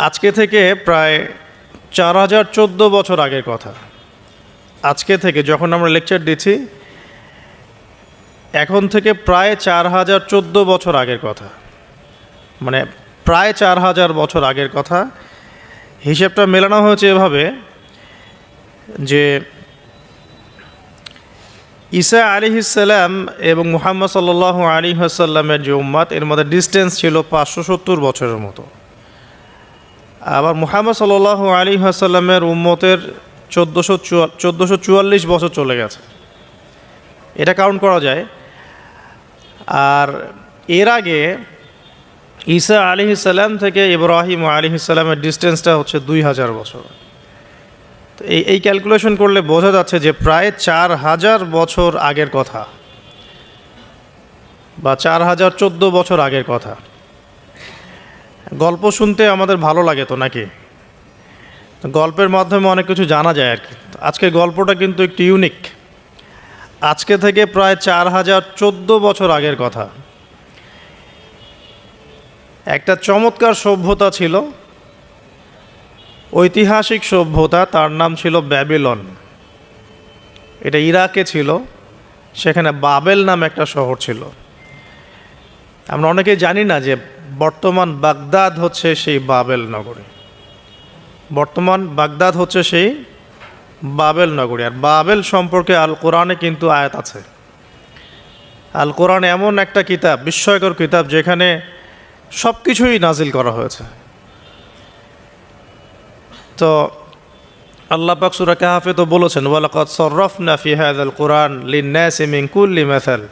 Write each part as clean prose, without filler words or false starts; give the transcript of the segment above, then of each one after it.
আজকে থেকে প্রায় 4014 বছর আগের কথা। আজকে থেকে যখন আমরা লেকচার দিচ্ছি, এখন থেকে প্রায় 4014 বছর আগের কথা, মানে প্রায় 4000 বছর আগের কথা। হিসেবটা মেলানো হয়েছে এভাবে যে ঈসা আলাইহিসসালাম এবং মুহাম্মদ সাল্লাল্লাহু আলাইহি ওয়াসাল্লামের যে উম্মত, এর মধ্যে ডিস্টেন্স ছিল 570 বছরের মতো। আবার মুহাম্মদ সাল্লাল্লাহু আলাইহি ওয়াসাল্লামের উম্মতের 1444 বছর চলে গেছে, এটা কাউন্ট করা যায়। আর এর আগে ঈসা আলাইহিসসালাম থেকে ইব্রাহিম আলাইহিসসালামের ডিস্টেন্সটা হচ্ছে 2000 বছর। তো এই ক্যালকুলেশন করলে বোঝা যাচ্ছে যে প্রায় 4000 বছর আগের কথা, বা 4014 বছর আগের কথা। গল্প শুনতে আমাদের ভালো লাগে তো নাকি? গল্পের মাধ্যমে অনেক কিছু জানা যায় আর কি। আজকের গল্পটা কিন্তু একটু ইউনিক। আজকে থেকে প্রায় 4014 বছর আগের কথা। একটা চমৎকার সভ্যতা ছিল, ঐতিহাসিক সভ্যতা, তার নাম ছিল ব্যাবিলন। এটা ইরাকে ছিল, সেখানে বাবেল নামে একটা শহর ছিল। আমরা অনেকেই জানি না যে বর্তমান বাগদাদ হচ্ছে সেই বাবেল নগরী। বর্তমান বাগদাদ হচ্ছে সেই বাবেল নগরী। আর বাবেল সম্পর্কে আল কোরআনে কিন্তু আয়াত আছে। আল কোরআন এমন একটা কিতাব, বিস্ময়কর কিতাব, যেখানে সব কিছুই নাজিল করা হয়েছে। তো আল্লাহ পাক সূরা কাহফে তো বলেছেন, ওয়ালাকাদ সাররাফনা ফি হাযাল কুরআন লিন-নাসি মিন কুল্লি মাসাল।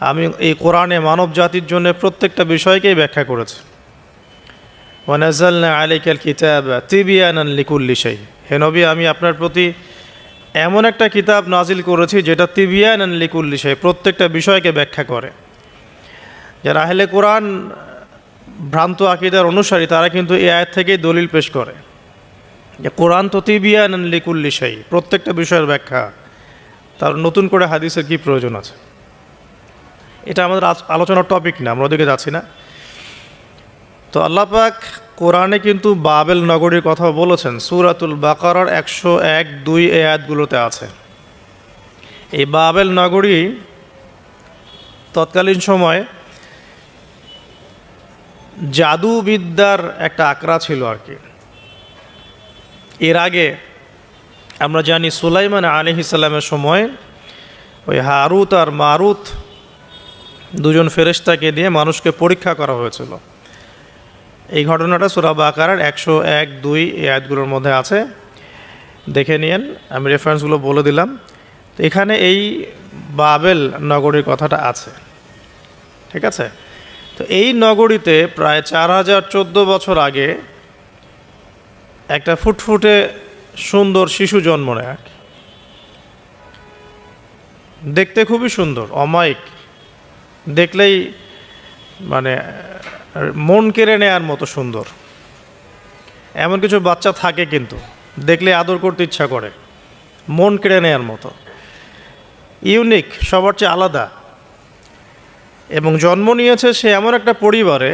আমি এই কোরআনে মানব জাতির জন্য প্রত্যেকটা বিষয়কেই ব্যাখ্যা করেছি। ওয়া নাযালনা আলাইকাল কিতাবা তিবয়ানান লিকুল্লি শাই। হে নবী, আমি আপনার প্রতি এমন একটা কিতাব নাজিল করেছি যেটা তিবয়ানান লিকুল্লি শাই, প্রত্যেকটা বিষয়কে ব্যাখ্যা করে। যারা আহলে কোরআন ভ্রান্ত আকীদার অনুসারী, তারা কিন্তু এই আয়াত থেকেই দলিল পেশ করে যে কোরআন তো তিবিয়ানান লিকুল্লি শাই, প্রত্যেকটা বিষয়ের ব্যাখ্যা। তার নতুন করে হাদিসের কি প্রয়োজন আছে? এটা আমাদের আলোচনার টপিক না, আমরা ওদিকে যাচ্ছি না। তো আল্লাহ পাক কোরআনে কিন্তু বাবেল নগরীর কথা বলেছেন। সূরাতুল বাকারার 101-2 আয়াতগুলোতে আছে। এই বাবেল নগরী তৎকালীন সময় জাদুবিদ্যার একটা আকড়া ছিল আর কি। এর আগে আমরা জানি সুলাইমান আলাইহিস সালামের সময় ওই হারুত আর মারুত দুজন ফেরেশতাকে দিয়ে মানুষকে পরীক্ষা করা হয়েছিল। এই ঘটনাটা সূরা বাকারার 101-2 আয়াতগুলোর মধ্যে আছে, দেখে নিয়েন। আমি রেফারেন্সগুলো বলে দিলাম। তো এখানে এই বাবেল নগরীর কথাটা আছে, ঠিক আছে? তো এই নগরীতে প্রায় 4014 বছর আগে একটা ফুটফুটে সুন্দর শিশু জন্ম নেয়। দেখতে খুবই সুন্দর, অমায়িক, দেখলেই মানে মন কেড়ে নেয়ার মতো সুন্দর। এমন কিছু বাচ্চা থাকে কিন্তু দেখলে আদর করতে ইচ্ছা করে, মন কেড়ে নেয়ার মতো, ইউনিক, সবার চেয়ে আলাদা। এবং জন্ম নিয়েছে সে এমন একটা পরিবারে,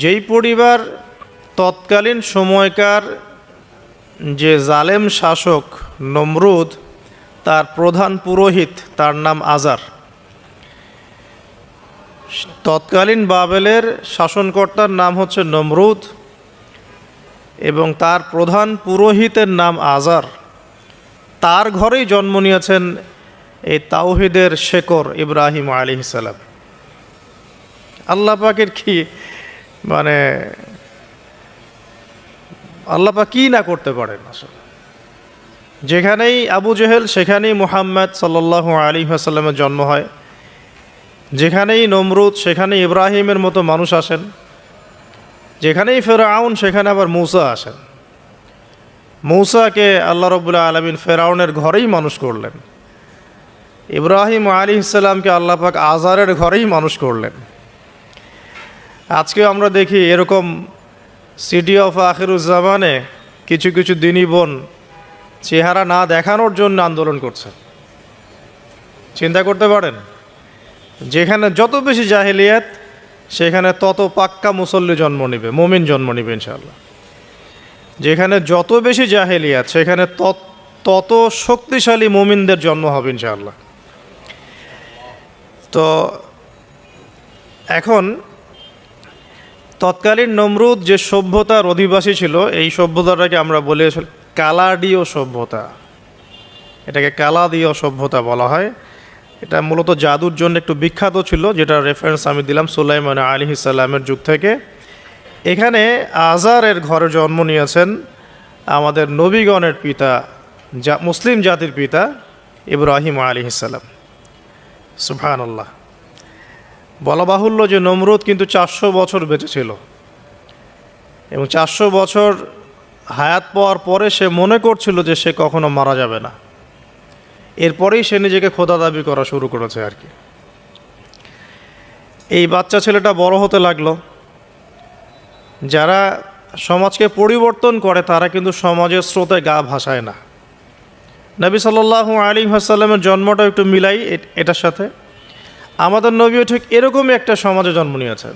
যেই পরিবার তৎকালীন সময়কার যে জালেম শাসক নমরুদ, তার প্রধান পুরোহিত, তার নাম আজার। তৎকালীন বাবেলের শাসনকর্তার নাম হচ্ছে নমরুদ এবং তার প্রধান পুরোহিতের নাম আজার। তার ঘরেই জন্ম নিয়েছেন এই তাওহীদের শেকর ইব্রাহিম আলাইহিস সালাম। আল্লাহ পাকের কি মানে, আল্লাহ পাক কি না করতে পারেন আসলে। যেখানেই আবু জেহেল, সেখানেই মুহাম্মদ সাল্লাল্লাহু আলাইহি ওয়াসাল্লামের জন্ম হয়। যেখানেই নমরুদ, সেখানেই ইব্রাহিমের মতো মানুষ আসেন। যেখানেই ফেরাউন, সেখানে আবার মূসা আসেন। মূসাকে আল্লাহ রাব্বুল আলামিন ফেরাউনের ঘরেই মানুষ করলেন। ইব্রাহিম আলাইহিস সালামকে আল্লাহ পাক আজারের ঘরেই মানুষ করলেন। আজকে আমরা দেখি এরকম সিটি অফ আখিরুজ্জামানে কিছু কিছু দিনী বোন চেহারা না দেখানোর জন্য আন্দোলন করছে। চিন্তা করতে পারেন, যেখানে যত বেশি জাহেলিয়াত, সেখানে তত পাক্কা মুসল্লি জন্ম নেবে, মুমিন জন্ম নেবে ইনশাআল্লাহ। যেখানে যত বেশি জাহেলিয়াত সেখানে তত শক্তিশালী মুমিনদের জন্ম হবে ইনশাআল্লাহ। তো এখন তৎকালীন নমরুদ যে সভ্যতার অধিবাসী ছিল, এই সভ্যতাটাকে আমরা বলি কালাডীয় সভ্যতা। এটাকে কালাদীয় সভ্যতা বলা হয়। এটা মূলত জাদুর জন্য একটু বিখ্যাত ছিল, যেটা রেফারেন্স আমি দিলাম সুলাইমান আলাইহিস সালামের যুগ থেকে। এখানে আজারের ঘরে জন্ম নিয়েছেন আমাদের নবীগণের পিতা, মুসলিম জাতির পিতা ইব্রাহিম আলাইহিস সালাম। সুবহানাল্লাহ। বলা বাহুল্য যে নমরুদ কিন্তু 400 বছর বেঁচে ছিল, এবং 400 বছর হায়াত পাওয়ার পরে সে মনে করছিল যে সে কখনো মারা যাবে না। এরপরেই সে নিজেকে খোদা দাবি করা শুরু করেছে আর কি। এই বাচ্চা ছেলেটা বড় হতে লাগলো। যারা সমাজকে পরিবর্তন করে তারা কিন্তু সমাজের স্রোতে গা ভাসায় না। নবী সাল্লাল্লাহু আলাইহি ওয়াসাল্লামের জন্মটা একটু মিলাই এটার সাথে। আমাদের নবীও ঠিক এরকমই একটা সমাজে জন্ম নিয়েছেন।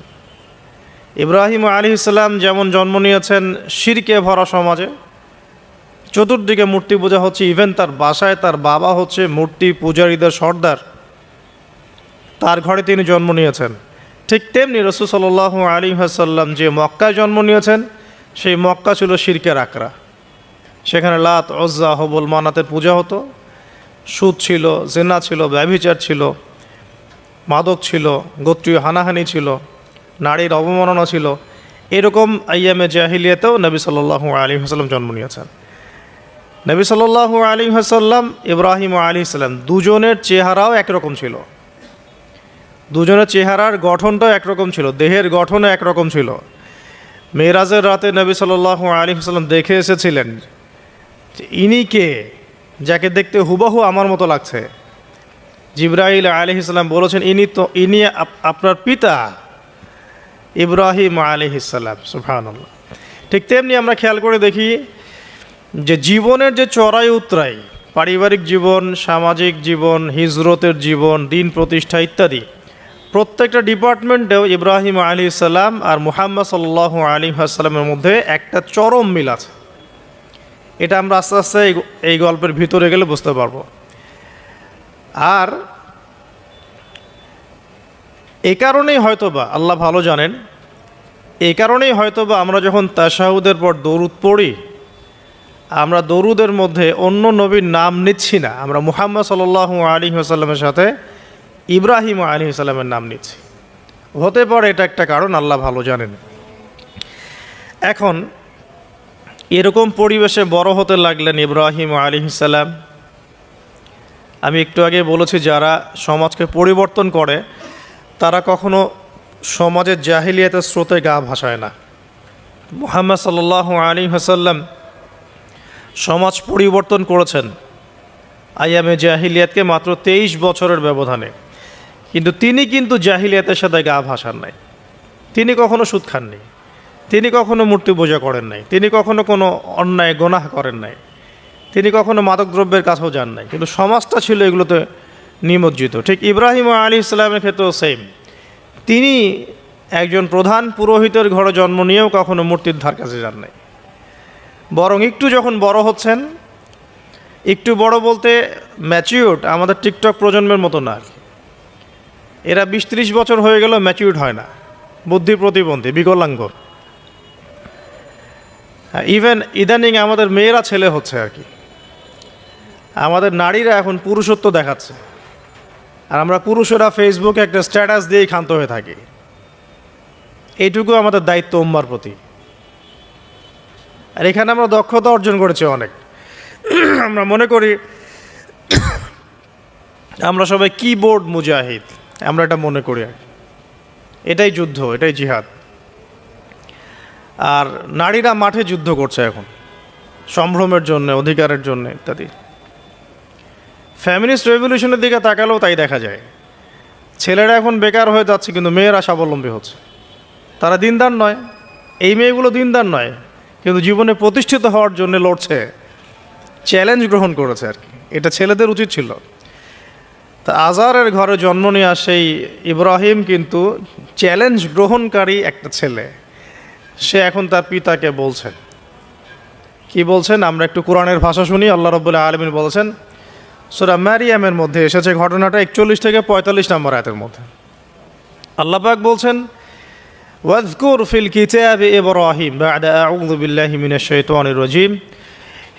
ইব্রাহিম আলাইহিস সালাম যেমন জন্ম নিয়েছেন শিরকে ভরা সমাজে, চতুর্দিকে মূর্তি পূজা হচ্ছে, ইভেন তার বাসায় তার বাবা হচ্ছে মূর্তি পূজারীদের সর্দার, তার ঘরে তিনি জন্ম নিয়েছেন। ঠিক তেমনি রাসূল সাল্লাল্লাহু আলাইহি ওয়াসাল্লাম যে মক্কায় জন্ম নিয়েছেন, সেই মক্কা ছিল শিরকের আকড়া। সেখানে লাত, উজ্জা, হবল, মানাতের পূজা হতো, সুদ ছিল, জিনা ছিল, ব্যভিচার ছিল, মাদক ছিল, গোত্রীয় হানাহানি ছিল, নারীর অবমাননা ছিল। এরকম আইয়ামে জাহিলিয়াতেও নবী সাল্লাল্লাহু আলাইহি ওয়াসাল্লাম জন্ম নিয়েছেন। নবী সাল্লাল্লাহু আলাইহি ওয়াসাল্লাম, ইব্রাহিম আলাইহিস সালাম দুজনের চেহারাও একরকম ছিল। দুজনের চেহারার গঠনটাও একরকম ছিল, দেহের গঠনও একরকম ছিল। মেরাজের রাতে নবী সাল্লাল্লাহু আলাইহি ওয়াসাল্লাম দেখে এসেছিলেন যে ইনি কে, যাকে দেখতে হুবহু আমার মতো লাগছে। জিবরাইল আলাইহিস সালাম বলেছেন ইনি আপনার পিতা ইব্রাহিম আলাইহিস সালাম। সুবহানাল্লাহ। ঠিক তেমনি আমরা খেয়াল করে দেখি যে জীবনের যে চড়াই উতরাই, পারিবারিক জীবন, সামাজিক জীবন, হিজরতের জীবন, দিন প্রতিষ্ঠা ইত্যাদি, প্রত্যেকটা ডিপার্টমেন্টেও ইব্রাহিম আলাইহিস সালাম আর মুহাম্মদ সাল্লাল্লাহু আলাইহি ওয়াসাল্লামের মধ্যে একটা চরম মিল আছে। এটা আমরা আস্তে আস্তে এই গল্পের ভিতরে গেলে বুঝতে পারবো। আর এই কারণেই হয়তোবা আল্লাহ ভালো জানেন, এই কারণেই হয়তোবা আমরা যখন তাশাহুদের পর দরুদ পড়ি, আমরা দরুদের মধ্যে অন্য নবীর নাম নিচ্ছি না, আমরা মুহাম্মদ সাল্লাল্লাহু আলাইহি ওয়াসাল্লামের সাথে ইব্রাহিম আলাইহিস সালামের নাম নিচ্ছি। হতে পারে এটা একটা কারণ, আল্লাহ ভালো জানেন। এখন এরকম পরিবেশে বড় হতে লাগলেন ইব্রাহিম আলাইহিস সালাম। আমি একটু আগে বলেছি যারা সমাজকে পরিবর্তন করে তারা কখনো সমাজের জাহিলিয়াতের স্রোতে গা ভাসায় না। মুহাম্মদ সাল্লাল্লাহু আলাইহি ওয়াসাল্লাম সমাজ পরিবর্তন করেছেন আইয়ামে জাহিলিয়াতকে মাত্র 23 বছরের ব্যবধানে, কিন্তু তিনি কিন্তু জাহিলিয়াতের সাথে গা ভাসান নাই। তিনি কখনো সুদ খাননি, তিনি কখনো মূর্তি পূজা করেন নাই, তিনি কখনো কোনো অন্যায় গুনাহ করেন নাই, তিনি কখনো মাদকদ্রব্যের কাছেও যান নাই, কিন্তু সমাজটা ছিল এগুলোতে নিমজ্জিত। ঠিক ইব্রাহিম আলাইহিস সালামের ক্ষেত্রেও সেম। তিনি একজন প্রধান পুরোহিতের ঘরে জন্ম নিয়েও কখনো মূর্তির ধার কাছে যান নাই। বরং একটু যখন বড় হচ্ছেন, একটু বড় বলতে ম্যাচিউরড, আমাদের টিকটক প্রজন্মের মতো না। এরা 20-30 বছর হয়ে গেল ম্যাচিউরড হয় না, বুদ্ধি প্রতিবন্ধী, বিকলাঙ্গ। ইভেন ইদানিং আমাদের মেয়েরা ছেলে হচ্ছে আর কি। আমাদের নারীরা এখন পুরুষত্ব দেখাচ্ছে, আর আমরা পুরুষেরা ফেসবুকে একটা স্ট্যাটাস দিয়েই ক্ষান্ত হয়ে থাকি। এইটুকু আমাদের দায়িত্ব উম্মার প্রতি। আর এখানে আমরা দক্ষতা অর্জন করেছি অনেক। আমরা মনে করি আমরা সবাই কিবোর্ড মুজাহিদ, আমরা এটা মনে করি আর কি। এটাই যুদ্ধ, এটাই জিহাদ। আর নারীরা মাঠে যুদ্ধ করছে এখন সম্ভ্রমের জন্য, অধিকারের জন্য ইত্যাদি। ফ্যামিলিস্ট রেভলিউশনের দিকে তাকালেও তাই দেখা যায়। ছেলেরা এখন বেকার হয়ে যাচ্ছে, কিন্তু মেয়েরা স্বাবলম্বী হচ্ছে। তারা দিনদার নয়, এই মেয়েগুলো দিনদার নয়, কিন্তু জীবনে প্রতিষ্ঠিত হওয়ার জন্য লড়ছে, চ্যালেঞ্জ গ্রহণ করেছে আর কি। এটা ছেলেদের উচিত ছিল। তা আজারের ঘরে জন্ম নেওয়া সেই ইব্রাহিম কিন্তু চ্যালেঞ্জ গ্রহণকারী একটা ছেলে। সে এখন তার পিতাকে বলছেন, কি বলছেন আমরা একটু কোরআনের ভাষা শুনি। আল্লাহ রাব্বুল আলামিন বলেছেন, সূরা মারিয়ামের মধ্যে এসেছে ঘটনাটা 41 থেকে 45 নম্বর আয়াতের মধ্যে। আল্লাহ পাক বলছেন, ওয়াজকুর ফিল কিতাবি ইব্রাহিম বা'দা আউযু বিল্লাহি মিনাশ শাইতানির রাজিম।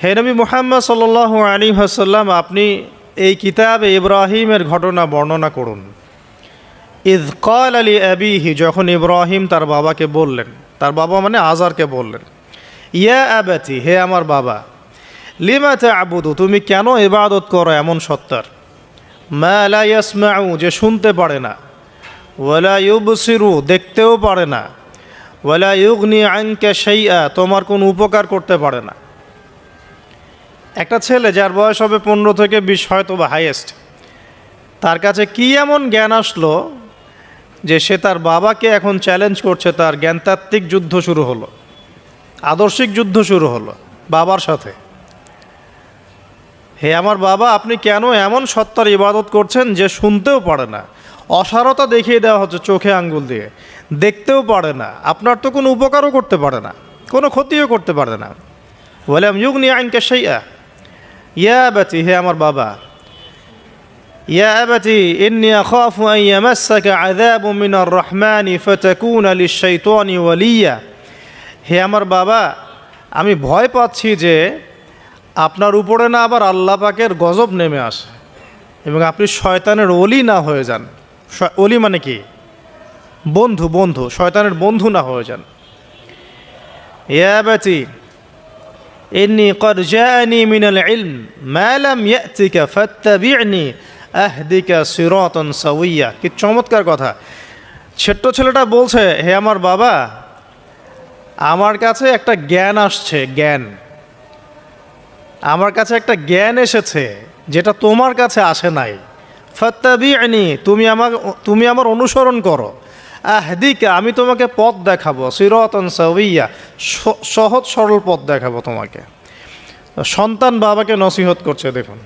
হে নবী মুহাম্মদ সাল্লাল্লাহু আলাইহি ওয়াসাল্লাম, আপনি এই কিতাবে ইব্রাহিমের ঘটনা বর্ণনা করুন। ইয ক্বালা লি আবিহি, যখন ইব্রাহিম তার বাবাকে বললেন, তার বাবা মানে আজারকে বললেন, ইয়া আবাতি, হে আমার বাবা, লিমা তা'বুদু, তুমি কেন ইবাদত করো এমন সত্তার, মা লা ইয়াসমাউ, যে শুনতে পারে না, ওয়ালা ইউবসিরু, দেখতেও পারে না, ওয়ালা ইউগনি আনকা শাইআ, তোমার কোনো উপকার করতে পারে না। একটা ছেলে যার বয়স হবে 15 থেকে 20 হয়তো বা হাইয়েস্ট, তার কাছে কি এমন জ্ঞান আসলো যে সে তার বাবাকে এখন চ্যালেঞ্জ করছে, তার জ্ঞানতাত্ত্বিক যুদ্ধ শুরু হলো, আদর্শিক যুদ্ধ শুরু হলো বাবার সাথে। হে আমার বাবা, আপনি কেন এমন সত্তার ইবাদত করছেন যে শুনতেও পারে না, অসারতা দেখিয়ে দেওয়া হচ্ছে চোখে আঙ্গুল দিয়ে, দেখতেও পারে না, আপনার তো কোনো উপকারও করতে পারে না, কোনো ক্ষতিও করতে পারে না। ওয়ালাম ইউগনি আনকা শাইআ, ইয়া আবাতি, হে আমার বাবা, ইয়া আবাতি ইন্নী আখাফু আন ইয়ামাসসাকা আযাবুম মিনার রাহমানি ফাতাকুনা লিশ-শাইতানি ওয়ালিয়া, হে আমার বাবা, আমি ভয় পাচ্ছি যে আপনার উপরে না আবার আল্লাহ পাকের গজব নেমে আসে এবং আপনি শয়তানের ওলি না হয়ে যান। ওলি মানে কি? বন্ধু, বন্ধু, শয়তানের বন্ধু না হয়ে যান। ইয়া আবাতি ইন্নী ক্বাদ জাআনি মিনাল ইলম মা লাম ইয়াতিকা ফাত্তাবি'নি আহদিকা সিরাতান সাওয়িয়া। কি চমৎকার কথা! ছোট্ট ছেলেটা বলছে, হে আমার বাবা, আমার কাছে একটা জ্ঞান আসছে, জ্ঞান, আমার কাছে একটা জ্ঞান এসেছে যেটা তোমার কাছে আসে নাই। ফাত্তাবি'নি, তুমি আমার অনুসরণ করো। আহদিকা, আমি তোমাকে পথ দেখাবো। সিরাতান সাওয়িয়া, সহজ সরল পথ দেখাবো তোমাকে। সন্তান বাবাকে নসিহত করছে, দেখুন,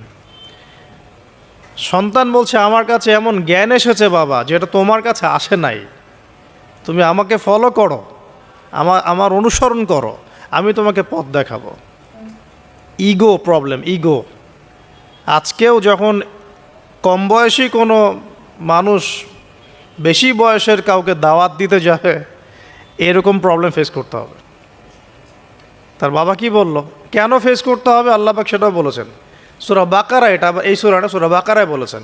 সন্তান বলছে আমার কাছে এমন জ্ঞান এসেছে বাবা যেটা তোমার কাছে আসে নাই, তুমি আমাকে ফলো করো, আমার অনুসরণ করো, আমি তোমাকে পথ দেখাবো। Ego problem, ego. আজকেও যখন কম বয়সী কোনো মানুষ বেশি বয়সের কাউকে দাওয়াত দিতে যাবে, এরকম প্রবলেম ফেস করতে হবে। তার বাবা কি বলল, কেন ফেস করতে হবে আল্লাহ পাক সেটাও বলেছেন সূরা বাকারা, এটা এই সূরাটা সূরা বাকারায় বলেছেন,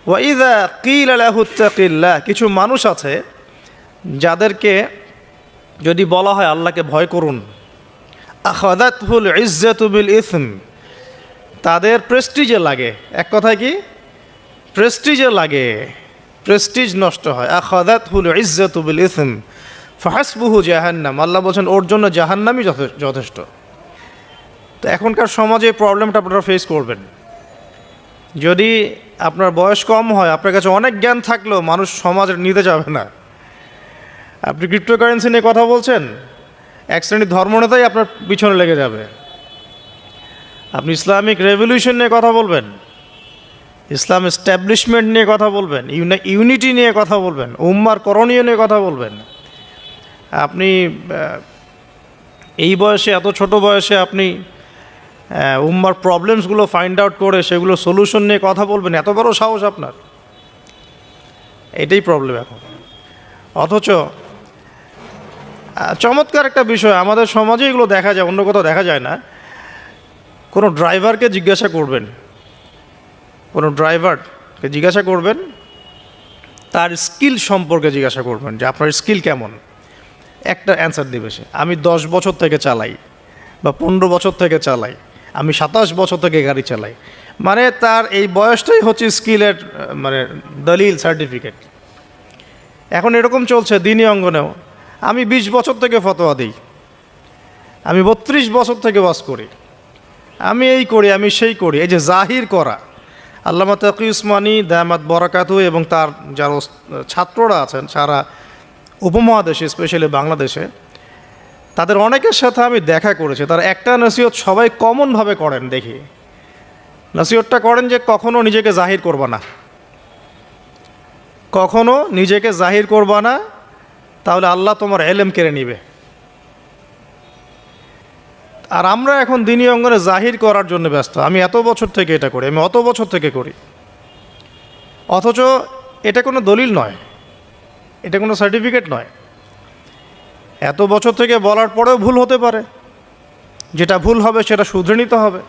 ওয়া ইযা কিলা লাহু ইত্তাকিল্লাহ, কিছু মানুষ আছে যাদেরকে যদি বলা হয় আল্লাহকে ভয় করুন, আখাযাতহুল ইজ্জাতু বিল ইসম, তাদের প্রেস্টিজে লাগে। এক কথায় কি? প্রেস্টিজে লাগে, প্রেস্টিজ নষ্ট হয়। আখাযাতহুল ইজ্জাতু বিল ইসম ফাহাসবুহু জাহান্নাম, আল্লাহ বলছেন ওর জন্য জাহান্নামই যথেষ্ট। তো এখনকার সমাজে এই প্রবলেমটা আপনারা ফেস করবেন। যদি আপনার বয়স কম হয়, আপনার কাছে অনেক জ্ঞান থাকলেও মানুষ সমাজে নিতে যাবে না। আপনি ক্রিপ্টোকারেন্সি নিয়ে কথা বলছেন, এক শ্রেণীর ধর্মনেতাই আপনার পিছনে লেগে যাবে। আপনি ইসলামিক রেভলিউশন নিয়ে কথা বলবেন, ইসলাম এস্টাবলিশমেন্ট নিয়ে কথা বলবেন, ইউনিটি নিয়ে কথা বলবেন, উম্মার করণীয় নিয়ে কথা বলবেন, আপনি এই বয়সে, এত ছোট বয়সে আপনি উম্মার প্রবলেমসগুলো ফাইন্ড আউট করে সেগুলো সলিউশন নিয়ে কথা বলবেন, এত বড় সাহস আপনার? এটাই প্রবলেম এখন। অথচ চমৎকার একটা বিষয়, আমাদের সমাজে এগুলো দেখা যায়, অন্য কোথাও দেখা যায় না। কোনো ড্রাইভারকে জিজ্ঞাসা করবেন, কোনো ড্রাইভারকে জিজ্ঞাসা করবেন, তার স্কিল সম্পর্কে জিজ্ঞাসা করবেন যে আপনার স্কিল কেমন। একটা অ্যান্সার দেবে সে, আমি 10 বছর থেকে চালাই, বা 15 বছর থেকে চালাই, আমি 27 বছর থেকে গাড়ি চালাই। মানে তার এই বয়সটাই হচ্ছে স্কিলের মানে দলিল, সার্টিফিকেট। এখন এরকম চলছে দিনী অঙ্গনেও। আমি 20 বছর থেকে ফতোয়া দিই, আমি 32 বছর থেকে ওয়াজ করি, আমি এই করি, আমি সেই করি। এই যে জাহির করা, আল্লামা তাকি উসমানী দামাত বরাকাতু এবং তার যারা ছাত্ররা আছেন সারা উপমহাদেশে, স্পেশালি বাংলাদেশে, তাদের অনেকের সাথে আমি দেখা করেছি। তার একটা নসিহত সবাই কমনভাবে করেন, দেখি নসিহতটা করেন যে কখনও নিজেকে জাহির করবা না, কখনো নিজেকে জাহির করবা না, তাহলে আল্লাহ তোমার এলেম কেড়ে নিবে। আর আমরা এখন দিনী অঙ্গনে জাহির করার জন্য ব্যস্ত। আমি এত বছর থেকে এটা করি, আমি অত বছর থেকে করি, অথচ এটা কোনো দলিল নয়, এটা কোনো সার্টিফিকেট নয়। এত বছর থেকে বলার পরেও ভুল হতে পারে, যেটা ভুল হবে সেটা শুধরে নিতে হবে।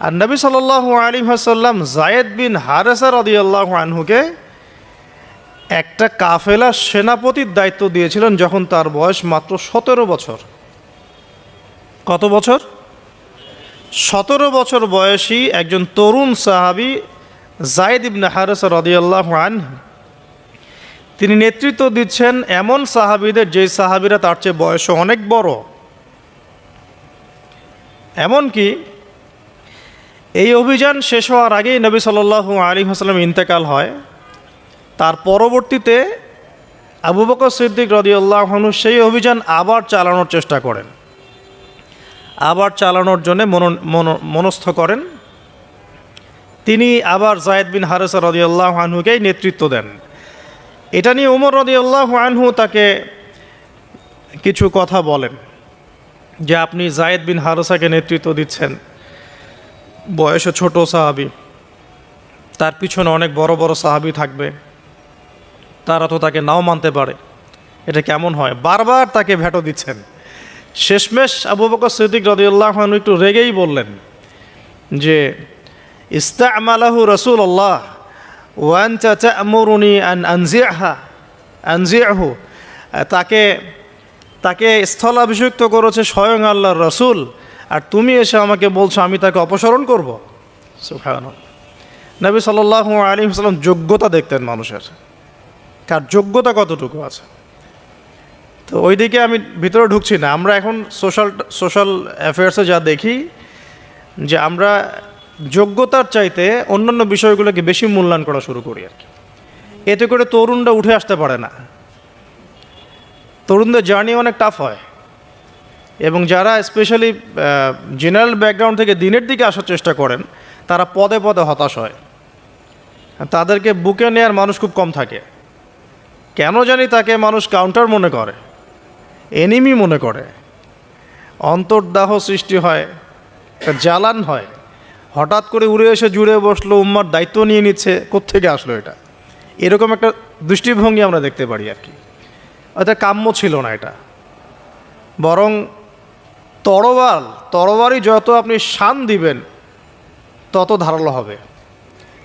আর নবী সাল্লাল্লাহু আলাইহি ওয়াসাল্লাম যায়েদ বিন হারেসা রাদিয়াল্লাহু আনহুকে একটা কাফেলার সেনাপতির দায়িত্ব দিয়েছিলেন যখন তার বয়স মাত্র 17 বছর। কত বছর? 17 বছর বয়সী একজন তরুণ সাহাবী যায়েদ ইবনে হারেসা রাদিয়াল্লাহু আনহু, তিনি নেতৃত্ব দিচ্ছেন এমন সাহাবীদের যে সাহাবীরা তার চেয়ে বয়সে অনেক বড়। এমনকি এই অভিযান শেষ হওয়ার আগেই নবী সাল্লাল্লাহু আলাইহি ওয়াসাল্লাম ইন্তেকাল হয়। তার পরবর্তীতে আবু বকর সিদ্দিক রাদিয়াল্লাহু আনহু সেই অভিযান আবার চালানোর চেষ্টা করেন, আবার চালানোর জন্য মনস্থ করেন। তিনি আবার যায়েদ বিন হারেসা রাদিয়াল্লাহু আনহুকেই নেতৃত্ব দেন। এটা নিয়ে ওমর রাদিয়াল্লাহু আনহু তাকে কিছু কথা বলেন যে আপনি যায়েদ বিন হারেসাকে নেতৃত্ব দিচ্ছেন, বয়সে ছোট সাহাবী, তার পিছনে অনেক বড় বড় সাহাবী থাকবে, তারা তো তাকে নাও মানতে পারে, এটা কেমন হয়? বারবার তাকে ভেটো দিচ্ছেন। শেষমেশ আবু বকর সিদ্দিক রাদিয়াল্লাহু আনহু একটু রেগেই বললেন যে ইস্তা'মালাহু রাসূলুল্লাহ ওয়া আনতা তা'মুরুনি আন আনজি'হু, তাকে স্থলাভিষিক্ত করেছে স্বয়ং আল্লাহর রাসূল, আর তুমি এসে আমাকে বলছো আমি তাকে অপসারণ করব। সুবহানাল্লাহ। নবী সাল্লাল্লাহু আলাইহি ওয়াসাল্লাম যোগ্যতা দেখতেন মানুষের, কার যোগ্যতা কতটুকু আছে। তো ওই দিকে আমি ভিতরে ঢুকছি না। আমরা এখন সোশ্যাল অ্যাফেয়ার্সে যা দেখি যে আমরা যোগ্যতার চাইতে অন্যান্য বিষয়গুলোকে বেশি মূল্যায়ন করা শুরু করি আর কি। এতে করে তরুণরা উঠে আসতে পারে না, তরুণদের জার্নি অনেক টাফ হয়। এবং যারা স্পেশালি জেনারেল ব্যাকগ্রাউন্ড থেকে দিনের দিকে আসার চেষ্টা করেন, তারা পদে পদে হতাশ হয়। তাদেরকে বুকে নেওয়ার মানুষ খুব কম থাকে। কেন জানি তাকে মানুষ কাউন্টার মনে করে, এনিমি মনে করে, অন্তর্দাহ সৃষ্টি হয়, জ্বালান হয়। হঠাৎ করে উড়ে এসে জুড়ে বসলো, উম্মার দায়িত্ব নিয়ে নিচ্ছে, কোত্থেকে আসলো এটা? এরকম একটা দৃষ্টিভঙ্গি আমরা দেখতে পারি আর কি। এটা কাম্য ছিল না এটা। বরং তরবারি যত আপনি শান দিবেন তত ধারালো হবে।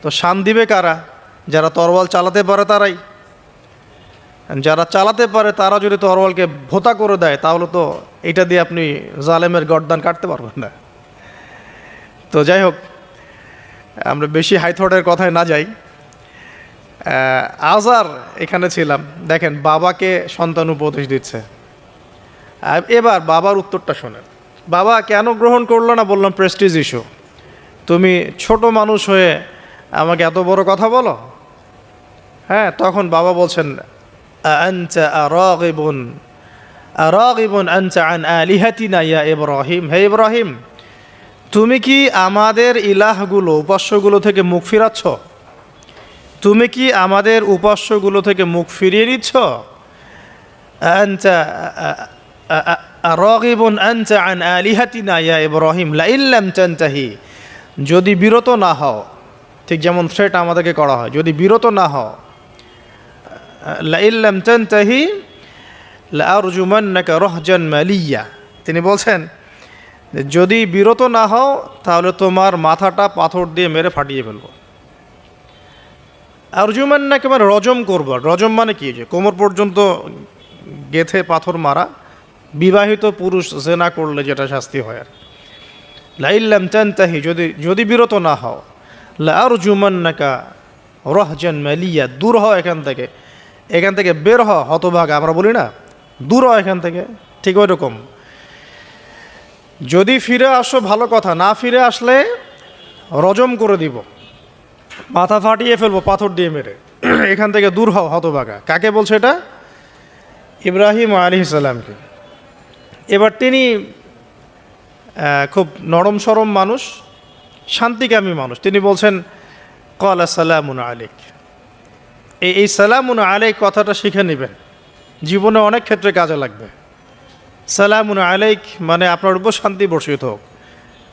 তো শান দিবে কারা? যারা তরবাল চালাতে পারে তারাই। যারা চালাতে পারে তারা যদি তরবালকে ভোতা করে দেয়, তাহলে তো এটা দিয়ে আপনি জালেমের গর্দান কাটতে পারবেন না। তো যাই হোক, আমরা বেশি হাইথটের কথায় না যাই। আজার এখানে ছিলাম, দেখেন বাবাকে সন্তান উপদেশ দিচ্ছে। এবার বাবার উত্তরটা শোনেন। বাবা কেন গ্রহণ করলো না? বললাম প্রেস্টিজ ইস্যু। তুমি ছোট মানুষ হয়ে আমাকে এত বড় কথা বলো? হ্যাঁ, তখন বাবা বলছেন আনতা আরাগিবুন আনতা আন আলিহাতিনা ইয়া ইব্রাহিম। হে ইব্রাহিম, তুমি কি আমাদের ইলাহগুলো, উপাস্যগুলো থেকে মুখ ফিরাচ্ছ? তুমি কি আমাদের উপাস্যগুলো থেকে মুখ ফিরিয়ে নিচ্ছ? আনতা আরাগিবুন আনতা আন আলিহাতিনা ইয়া ইব্রাহিম লাইন লাম তানতাহি। যদি বিরত না হও, ঠিক যেমন থ্রেট আমাদেরকে করা হয়, যদি বিরত না হও, লাইন লাম তানতাহি লাআরজুমান্নাকা রাহজান মালিয়া। তিনি বলছেন যদি বিরত না হও তাহলে তোমার মাথাটা পাথর দিয়ে মেরে ফাটিয়ে ফেলবো। আরজুমান্নাকা মানে রজম করবো। রজম মানে কি? যে কোমর পর্যন্ত গেথে পাথর মারা, বিবাহিত পুরুষ জেনা করলে যেটা শাস্তি হয়। আর লাইন লাম তানতাহি, যদি বিরত না হও, লাআরজুমান্নাকা রাহজান মালিয়া, দূর হও এখান থেকে বের হও হতভাগা। আমরা বলি না দূর হও এখান থেকে, ঠিক ওই রকম। যদি ফিরে আসো ভালো কথা, না ফিরে আসলে রজম করে দিব, মাথা ফাটিয়ে ফেলবো পাথর দিয়ে মেরে। এখান থেকে দূর হও হতভাগা। কাকে বলছে এটা? ইব্রাহিম আলাইহিস সালামকে। এবার তিনি খুব নরম সরম মানুষ, শান্তিকামী মানুষ। তিনি বলছেন ক্বালা সালামুন আলাইক, এই সালামুন আলাইক কথাটা শিখে নেবেন, জীবনে অনেক ক্ষেত্রে কাজে লাগবে। সালামুন আলাইক মানে আপনার উপর শান্তি বর্ষিত হোক।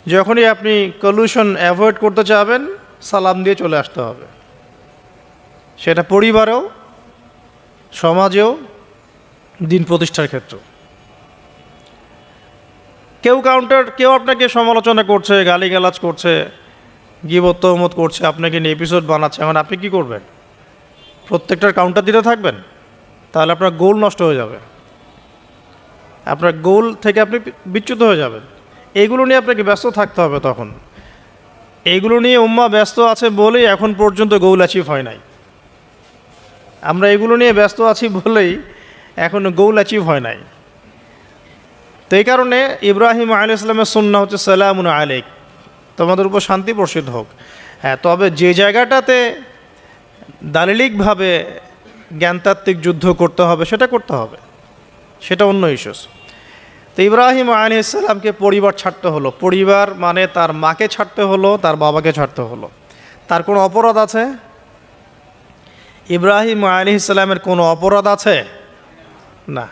যখনই আপনি কলিউশন অ্যাভয়েড করতে চাবেন, সালাম দিয়ে চলে আসতে হবে। সেটা পরিবারেও, সমাজেও, দিন প্রতিষ্ঠার ক্ষেত্রে। কেউ আপনাকে সমালোচনা করছে, গালিগালাজ করছে, গীবত তহমত করছে, আপনাকে নিয়ে এপিসোড বানাচ্ছে, এখন আপনি কি করবেন? প্রত্যেকটার কাউন্টার দিতে থাকবেন? তাহলে আপনার গোল নষ্ট হয়ে যাবে, আপনার গোল থেকে আপনি বিচ্যুত হয়ে যাবেন। এইগুলো নিয়ে আপনাকে ব্যস্ত থাকতে হবে। তখন এইগুলো নিয়ে উম্মাহ ব্যস্ত আছে বলেই এখন পর্যন্ত গোল অ্যাচিভ হয় নাই। আমরা এগুলো নিয়ে ব্যস্ত আছি বলেই এখনও গোল অ্যাচিভ হয় নাই। তো এই কারণে ইব্রাহিম আলাইহিস সালামের সুন্নাহ হচ্ছে সালামুন আলাইক, তোমাদের উপর শান্তি বর্ষিত হোক। হ্যাঁ, তবে যে জায়গাটাতে দালিলিকভাবে জ্ঞানতাত্ত্বিক যুদ্ধ করতে হবে সেটা করতে হবে, সেটা অন্য ইস্যুস। তো ইব্রাহিম আলাইহিস সালামকে পরিবার ছাড়তে হলো। পরিবার মানে তার মাকে ছাড়তে হলো, তার বাবাকে ছাড়তে হলো। তার কোনো অপরাধ আছে? ইব্রাহিম আলাইহিস সালামের কোনো অপরাধ আছে? না।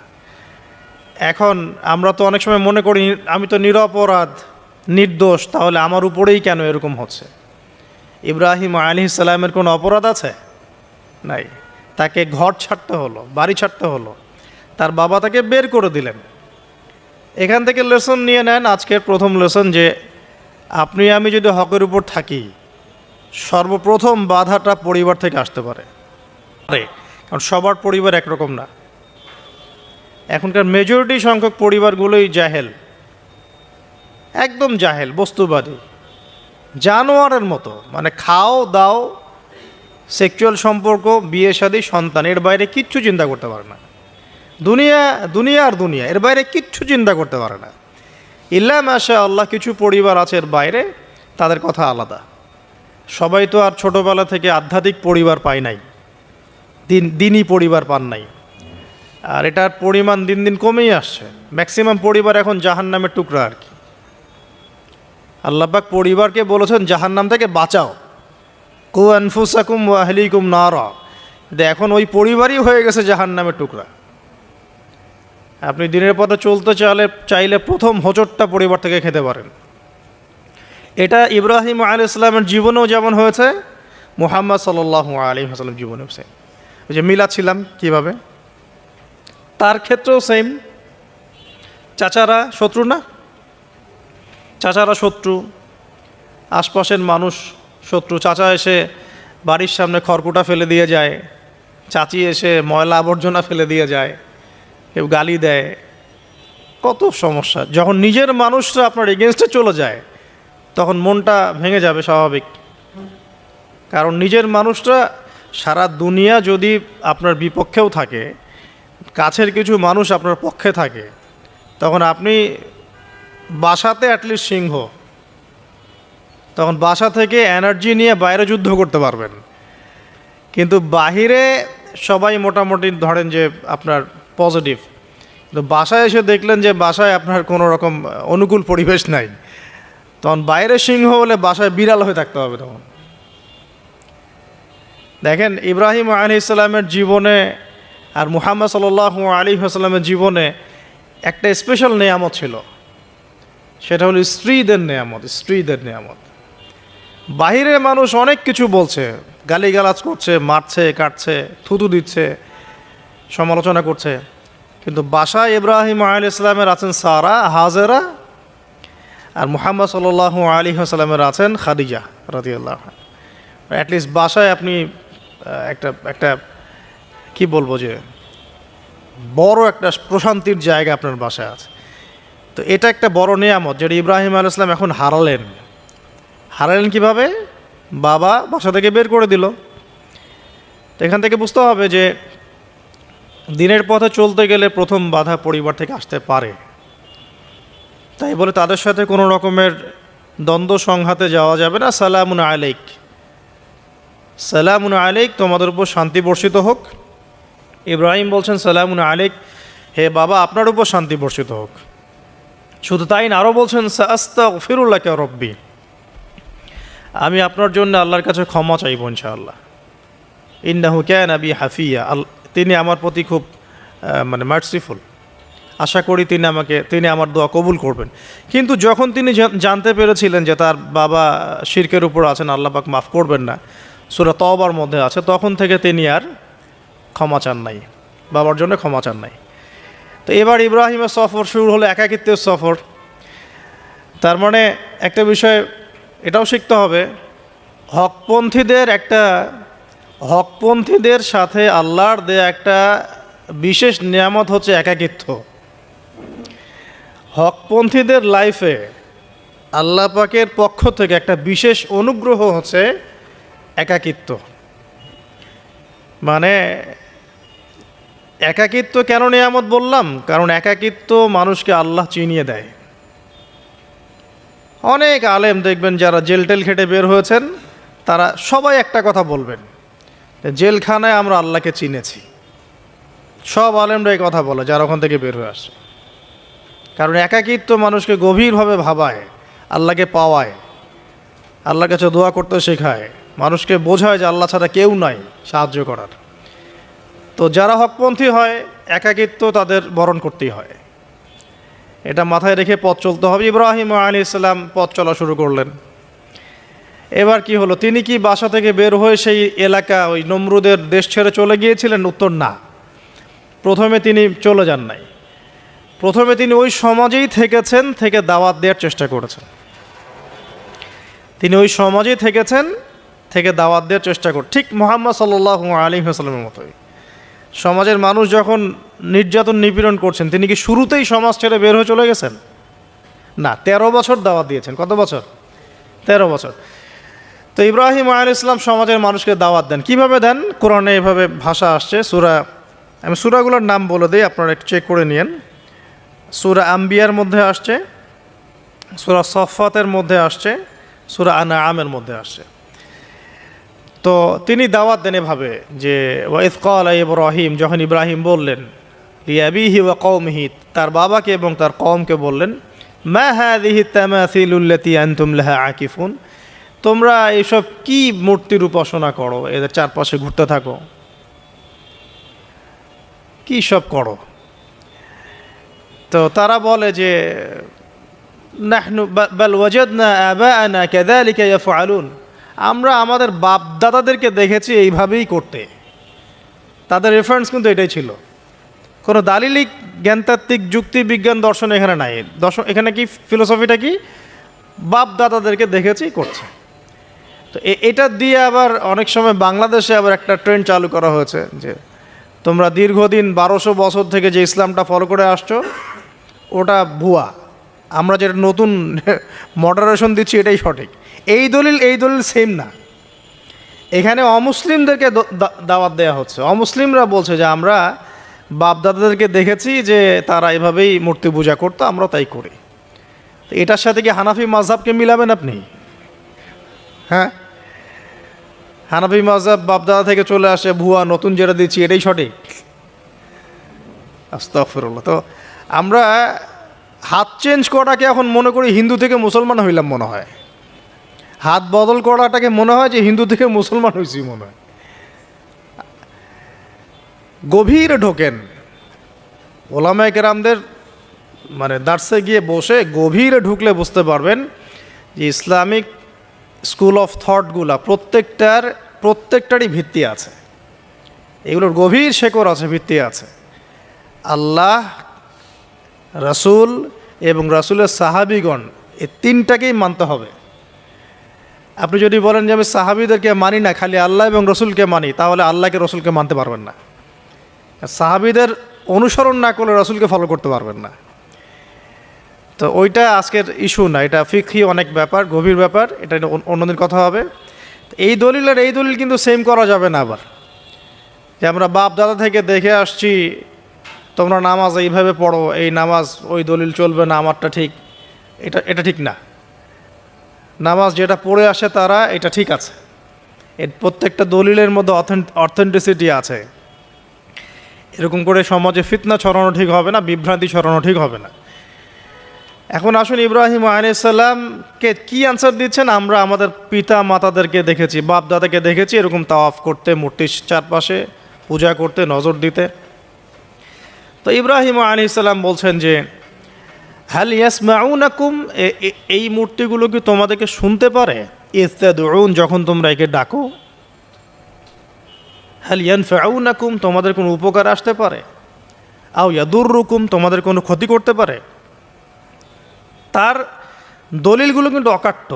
এখন আমরা তো অনেক সময় মনে করি আমি তো নিরপরাধ, নির্দোষ, তাহলে আমার উপরেই কেন এরকম হচ্ছে? ইব্রাহিম আলাইহিস সালামের কোনো অপরাধ আছে? নাই। তাকে ঘর ছাড়তে হলো, বাড়ি ছাড়তে হলো, তার বাবা তাকে বের করে দিলেন। এখান থেকে লেসন নিয়ে নেন, আজকের প্রথম লেসন, যে আপনি আমি যদি হকের উপর থাকি, সর্বপ্রথম বাধাটা পরিবার থেকে আসতে পারে। কারণ সবার পরিবার একরকম না। এখনকার মেজরিটি সংখ্যক পরিবারগুলোই জাহেল, একদম জাহেল, বস্তুবাদী, জানোয়ারের মতো। মানে খাও দাও, সেক্সুয়াল সম্পর্ক, বিয়ে শাদী, সন্তান, এর বাইরে কিচ্ছু চিন্তা করতে পারে না। দুনিয়া দুনিয়া আর দুনিয়া, এর বাইরে কিচ্ছু চিন্তা করতে পারে না। ইল্লা মাশা আল্লাহ, কিছু পরিবার আছে এর বাইরে, তাদের কথা আলাদা। সবাই তো আর ছোটোবেলা থেকে আধ্যাত্মিক পরিবার পায় নাই, দিনই পরিবার পান নাই। আর এটার পরিমাণ দিন দিন কমেই আসছে। ম্যাক্সিমাম পরিবার এখন জাহান্নামের টুকরা আর কি। আল্লাহ পাক পরিবারকে বলেছেন জাহান্নাম থেকে বাঁচাও, কু আনফুসাকুম ওয়া আহলিকুম নারা। এখন ওই পরিবারই হয়ে গেছে জাহান্নামের টুকরা। আপনি দিনের পথে চলতে চাইলে প্রথম হোঁচটটা পরিবার থেকে খেতে পারেন। এটা ইব্রাহিম আলাইহিস সালামের জীবনেও যেমন হয়েছে, মুহাম্মদ সাল্লাল্লাহু আলাইহি ওয়াসাল্লাম জীবনে হয়েছে। ওই যে মিলাচ্ছিলাম কীভাবে, তার ক্ষেত্রেও সেম। চাচারা শত্রু না? চাচারা শত্রু, আশপাশের মানুষ শত্রু। চাচা এসে বাড়ির সামনে খড়কুটা ফেলে দিয়ে যায়, চাচি এসে ময়লা আবর্জনা ফেলে দিয়ে যায়, কেউ গালি দেয়, কত সমস্যা। যখন নিজের মানুষরা আপনার এগেনস্টে চলে যায় তখন মনটা ভেঙে যাবে, স্বাভাবিক। কারণ নিজের মানুষরা, সারা দুনিয়া যদি আপনার বিপক্ষেও থাকে, কাছের কিছু মানুষ আপনার পক্ষে থাকে, তখন আপনি বাসাতে অ্যাটলিস্ট সিংহ, তখন বাসা থেকে এনার্জি নিয়ে বাইরে যুদ্ধ করতে পারবেন। কিন্তু বাহিরে সবাই মোটামুটি ধরেন যে আপনার পজিটিভ, কিন্তু বাসায় এসে দেখলেন যে বাসায় আপনার কোনো রকম অনুকূল পরিবেশ নাই, তখন বাইরে সিংহ হলে বাসায় বিড়াল হয়ে থাকতে হবে। তখন দেখেন ইব্রাহিম আলাইহিস সালামের জীবনে আর মুহাম্মদ সাল্লাল্লাহু আলাইহি ওয়াসাল্লামের জীবনে একটা স্পেশাল নেয়ামত ছিল, সেটা হলো স্ত্রীদের নেয়ামত। স্ত্রীদের নেয়ামত। বাহিরের মানুষ অনেক কিছু বলছে, গালিগালাজ করছে, মারছে, কাটছে, থুতু দিচ্ছে, সমালোচনা করছে, কিন্তু বাসায় ইব্রাহিম আলাইহিস সালামের আছেন সারা, হাজেরা, আর মুহাম্মদ সাল্লাল্লাহু আলাইহি ওয়াসাল্লামের আছেন খাদিজা রাদিয়াল্লাহু আনহা। অ্যাটলিস্ট বাসায় আপনি একটা কি বলবো, যে বড় একটা প্রশান্তির জায়গা আপনার বাসায় আছে। তো এটা একটা বড় নিয়ামত যেটা ইব্রাহিম আলাইহিস সালাম এখন হারালেন কীভাবে? বাবা বাসা থেকে বের করে দিল। তো এখান থেকে বুঝতে হবে যে দিনের পথে চলতে গেলে প্রথম বাধা পরিবার থেকে আসতে পারে। তাই বলে তাদের সাথে কোনো রকমের দ্বন্দ্ব সংঘাতে যাওয়া যাবে না। সালামুন আলাইক, সালামুন আলাইক, তোমাদের উপর শান্তি বর্ষিত হোক। ইব্রাহিম বলছেন সালামুন আলাইক, হে বাবা আপনার উপর শান্তি বর্ষিত হোক। শুধু তাই না, আরও বলছেন আস্তাগফিরুল্লাকা রব্বি, আমি আপনার জন্য আল্লাহর কাছে ক্ষমা চাইব ইনশাআল্লাহ। ইন্নাহু কানা বি হাফিয়া, তিনি আমার প্রতি খুব মানে মার্সিফুল, আশা করি তিনি আমার দোয়া কবুল করবেন। কিন্তু যখন তিনি জানতে পেরেছিলেন যে তার বাবা শিরকের উপর আছেন, আল্লাহ পাক মাফ করবেন না, সূরা তওবার মধ্যে আছে, তখন থেকে তিনি আর ক্ষমা চান নাই, বাবার জন্য ক্ষমা চান নাই। তো এবার ইব্রাহিমের সফর শুরু হলো, একাকিত্বের সফর। তার মানে একটা বিষয় এটাও শিখতে হবে, হকপন্থীদের সাথে আল্লাহর দেয়া একটা বিশেষ নিয়ামত হচ্ছে একাকিত্ব। হকপন্থীদের লাইফে আল্লাহ পাকের পক্ষ থেকে একটা বিশেষ অনুগ্রহ হচ্ছে একাকিত্ব। মানে একাকিত্ব কেন নিয়ামত বললাম? কারণ একাকিত্ব মানুষকে আল্লাহ চিনিয়ে দেয়। অনেক আলেম দেখবেন যারা জেল খেটে বের হয়েছেন, তারা সবাই একটা কথা বলবেন, জেলখানায় আমরা আল্লাহকে চিনেছি। সব আলেমরা এই কথা বলে যারা ওখান থেকে বের হয়ে আসে। কারণ একাকিত্ব মানুষকে গভীরভাবে ভাবায়, আল্লাহকে পাওয়ায়, আল্লাহর কাছে দোয়া করতে শেখায়, মানুষকে বোঝায় যে আল্লাহ ছাড়া কেউ নাই সাহায্য করার। তো যারা হকপন্থী হয়, একাকিত্ব তাদের বরণ করতেই হয়। এটা মাথায় রেখে পথ চলতে হবে। ইব্রাহিম আলাইহিস সালাম পথ চলা শুরু করলেন। এবার কি হলো? তিনি কি বাসা থেকে বের হয়ে সেই এলাকা, ওই নমরুদের দেশ ছেড়ে চলে গিয়েছিলেন? উত্তর না। প্রথমে তিনি চলে যান নাই, প্রথমে তিনি ওই সমাজেই থেকেছেন, থেকে দাওয়াত দেওয়ার চেষ্টা করেছেন। তিনি ওই সমাজেই থেকেছেন, থেকে দাওয়াত দেওয়ার চেষ্টা করেন, ঠিক মুহাম্মদ সাল্লাল্লাহু আলাইহি ওয়াসাল্লামের মতোই। সমাজের মানুষ যখন নির্যাতন নিপীড়ন করছেন, তিনি কি শুরুতেই সমাজ ছেড়ে বের হয়ে চলে গেছেন? না, 13 বছর দাওয়াত দিয়েছেন। কত বছর? 13 বছর। তো ইব্রাহিম আলাইহিস সালাম সমাজের মানুষকে দাওয়াত দেন। কিভাবে দেন? কোরআনে এভাবে ভাষা আসছে। আমি সূরাগুলোর নাম বলে দিই, আপনারা একটু চেক করে নিন। সূরা আম্বিয়ার মধ্যে আসছে, সূরা সফফাতের মধ্যে আসছে, সূরা আনআমের মধ্যে আসছে। তো তিনি দাওয়াত দেন এভাবে যে ওয়াইজ ক্বালা ইব্রাহিম, যখন ইব্রাহিম বললেন লিআবিহি ওয়া কওমিহি, তার বাবাকে এবং তার কওমকে বললেন, মা হাযিহি তামাসিলুল্লাতী আনতুম লাহা আকিফুন, তোমরা এইসব কি মূর্তির উপাসনা করো, এদের চারপাশে ঘুরতে থাকো, কি সব করো? তো তারা বলে যে নাহনু বাল ওয়াজাদনা আবাআনা কাযালিকা ইয়াফআলুন, আমরা আমাদের বাপ দাদাদেরকে দেখেছি এইভাবেই করতে। তাদের রেফারেন্স কিন্তু এটাই ছিল। কোনো দালিলিক জ্ঞানতাত্ত্বিক যুক্তি বিজ্ঞান দর্শন এখানে নাই। এখানে কি ফিলোসফিটা কি? বাপ দাদাদেরকে দেখেছি করছে। তো এটা দিয়ে আবার অনেক সময় বাংলাদেশে আবার একটা ট্রেন্ড চালু করা হয়েছে যে তোমরা দীর্ঘদিন 1200 বছর থেকে যে ইসলামটা ফলো করে আসছো ওটা ভুয়া, আমরা যেটা নতুন মডারেশন দিচ্ছি এটাই সঠিক। এই দলিল সেম না। এখানে অমুসলিমদেরকে দাওয়াত দেওয়া হচ্ছে। অমুসলিমরা বলছে যে আমরা বাপদাদাদেরকে দেখেছি যে তারা এভাবেই মূর্তি পূজা করতো, আমরা তাই করি। এটার সাথে কি হানাফি মাযহাবকে মিলাবেন আপনি? হ্যাঁ, হানাফি মাযহাব বাপদাদা থেকে চলে আসে, ভুয়া, নতুন যেটা দিচ্ছি এটাই সঠিক। আস্তাগফিরুল্লাহ। তো আমরা হাত চেঞ্জ করাটাকে এখন মনে করি হিন্দু থেকে মুসলমান হইলাম মনে হয়। হাত বদল করাটাকে মনে হয় যে হিন্দু থেকে মুসলমান হয়েছি মনে হয়। গভীরে ঢোকেন, ওলামায়ে কেরামদের মানে দার্সে গিয়ে বসে গভীরে ঢুকলে বুঝতে পারবেন যে ইসলামিক স্কুল অফ থটগুলা প্রত্যেকটারই ভিত্তি আছে, এগুলোর গভীর শেকড় আছে, ভিত্তি আছে। আল্লাহ, রাসূল এবং রাসূলের সাহাবীগণ, এই তিনটাকেই মানতে হবে। আপনি যদি বলেন যে আমি সাহাবীদেরকে মানি না, খালি আল্লাহ এবং রসুলকে মানি, তাহলে আল্লাহকে রসুলকে মানতে পারবেন না। সাহাবীদের অনুসরণ না করলে রসুলকে ফলো করতে পারবেন না। তো ওইটা আজকের ইস্যু না, এটা ফিকহি অনেক ব্যাপার, গভীর ব্যাপার, এটা অন্যদিন কথা হবে। এই দলিল আর এই দলিল কিন্তু সেম করা যাবে না। আবার যে আমরা বাপ দাদা থেকে দেখে আসছি তোমরা নামাজ এইভাবে পড়ো, এই নামাজ ওই দলিল চলবে না, আমারটা ঠিক, এটা ঠিক না। নামাজ যেটা পড়ে আসে তারা এটা ঠিক আছে, এর প্রত্যেকটা দলিলের মধ্যে অথেন্টিসিটি আছে। এরকম করে সমাজে ফিতনা ছড়ানো ঠিক হবে না, বিভ্রান্তি ছড়ানো ঠিক হবে না। এখন আসুন ইব্রাহিম আলাইহিস সালামকে কি আনসার দিচ্ছেন? আমরা আমাদের পিতা মাতাদেরকে দেখেছি, বাপ দাদাকে দেখেছি এরকম তাওয়াফ করতে, মূর্তির চারপাশে পূজা করতে, নজর দিতে। তো ইব্রাহিম আলাইহিস সালাম বলছেন যে হাল ইয়াসমাউনাকুম, এই মূর্তিগুলো কি তোমাদেরকে শুনতে পারে? ইস্তাদউন, যখন তোমরা একে ডাকো। হাল ইয়ানফাউনাকুম, তোমাদের কোনো উপকার আসতে পারে? আও ইয়াদুররুকুম, তোমাদের কোনো ক্ষতি করতে পারে? তার দলিলগুলো কিন্তু অকাট্য।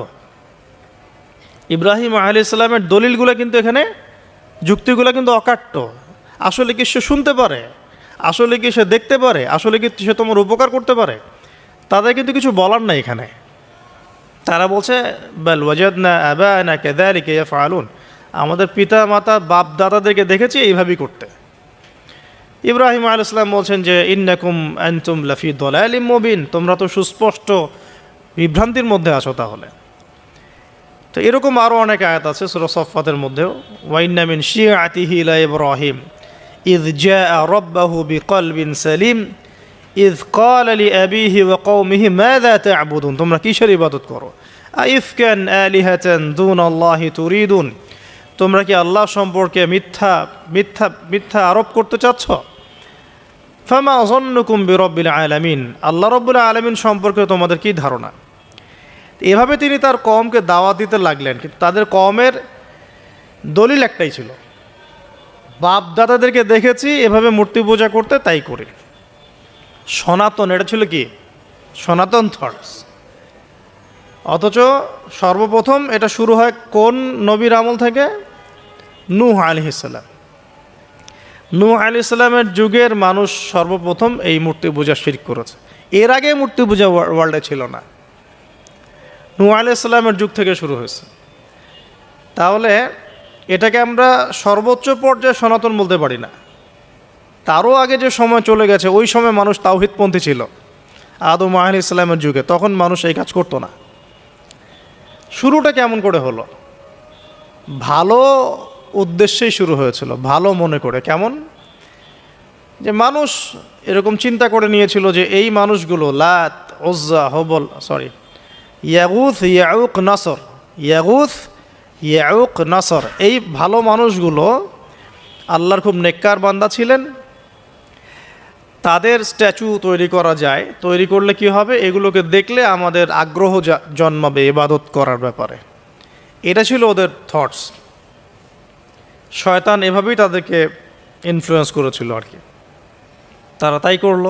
ইব্রাহিম আলাইহিস সালামের দলিলগুলো কিন্তু এখানে, যুক্তিগুলো কিন্তু অকাট্য। আসলে কি সে শুনতে পারে? আসলে কি সে দেখতে পারে? আসলে কি সে তোমার উপকার করতে পারে? তাদের কিন্তু কিছু বলার নাই এখানে। তারা বলছে বাল ওয়াজাদনা আবানা কাযালিকা ইয়াফআলুন, আমাদের পিতা মাতা বাপ দাদাদেরকে দেখেছি এইভাবেই করতে। ইব্রাহিম আলাইহিস সালাম বলছেন যে ইন্নাকুম আনতুম লাফি দালালিম মুবিন, তোমরা তো সুস্পষ্ট বিভ্রান্তির মধ্যে আছো তাহলে। তো এরকম আরও অনেক আয়াত আছে সূরা সফফাতের মধ্যেও, ওয়া ইন্না মিন শিআতিহি লা ইব্রাহিম ইয জাআ রাব্বাহু বিকলবিন সালিম ইয ক্বালা লিআবিহি ওয়া কওমিহি মাযা তা'বুদুন, তোমরা কিসের ইবাদত করো? আইফকান আলিহাতান দুনাল্লাহি তুরিদুন, তোমরা কি আল্লাহ সম্পর্কে মিথ্যা মিথ্যা মিথ্যা আরোপ করতে চাচ্ছ? ফামা যন্নুকুম বিরব্বিল আলামিন, আল্লাহ রব্বুল আলামিন সম্পর্কে তোমাদের কি ধারণা? এভাবে তিনি তার কওমকে দাওয়াত দিতে লাগলেন, কিন্তু তাদের কওমের দলিল একটাই ছিল, বাপ দাদাদেরকে দেখেছি এভাবে মূর্তি পূজা করতে, তাই করি। সনাতন, এটা ছিল কি সনাতন থটস। অথচ সর্বপ্রথম এটা শুরু হয় কোন নবীর আমল থেকে? নূহ আলাইহিস সালাম। নূহ আলাইহিস সালামের যুগের মানুষ সর্বপ্রথম এই মূর্তি পূজা শিরক করেছে। এর আগে মূর্তি পূজা ওয়ার্ল্ডে ছিল না, নূহ আলাইহিস সালামের যুগ থেকে শুরু হয়েছে। তাহলে এটাকে আমরা সর্বোচ্চ পর্যায়ে সনাতন বলতে পারি না। তারও আগে যে সময় চলে গেছে, ওই সময় মানুষ তাওহীদপন্থী ছিল। আদম আলাইহিস সালামের যুগে তখন মানুষ এই কাজ করতো না। শুরুটা কেমন করে হলো? ভালো উদ্দেশ্যেই শুরু হয়েছিল, ভালো মনে করে। কেমন? যে মানুষ এরকম চিন্তা করে নিয়েছিল যে এই মানুষগুলো লাত, উজ্জা, হবল, ইয়াগুথ, ইয়াউক, নাসর, ইয়াগুথ, ইয়াউক, নাসর, এই ভালো মানুষগুলো আল্লাহর খুব নেককার বান্দা ছিলেন। তাদের স্ট্যাচু তৈরি করা যায়, তৈরি করলে কি হবে? এগুলোকে দেখলে আমাদের আগ্রহ জন্মাবে ইবাদত করার ব্যাপারে। এটা ছিল ওদের থটস। শয়তান এভাবেই তাদেরকে ইনফ্লুয়েন্স করেছিল আর কি। তারা তাই করলো।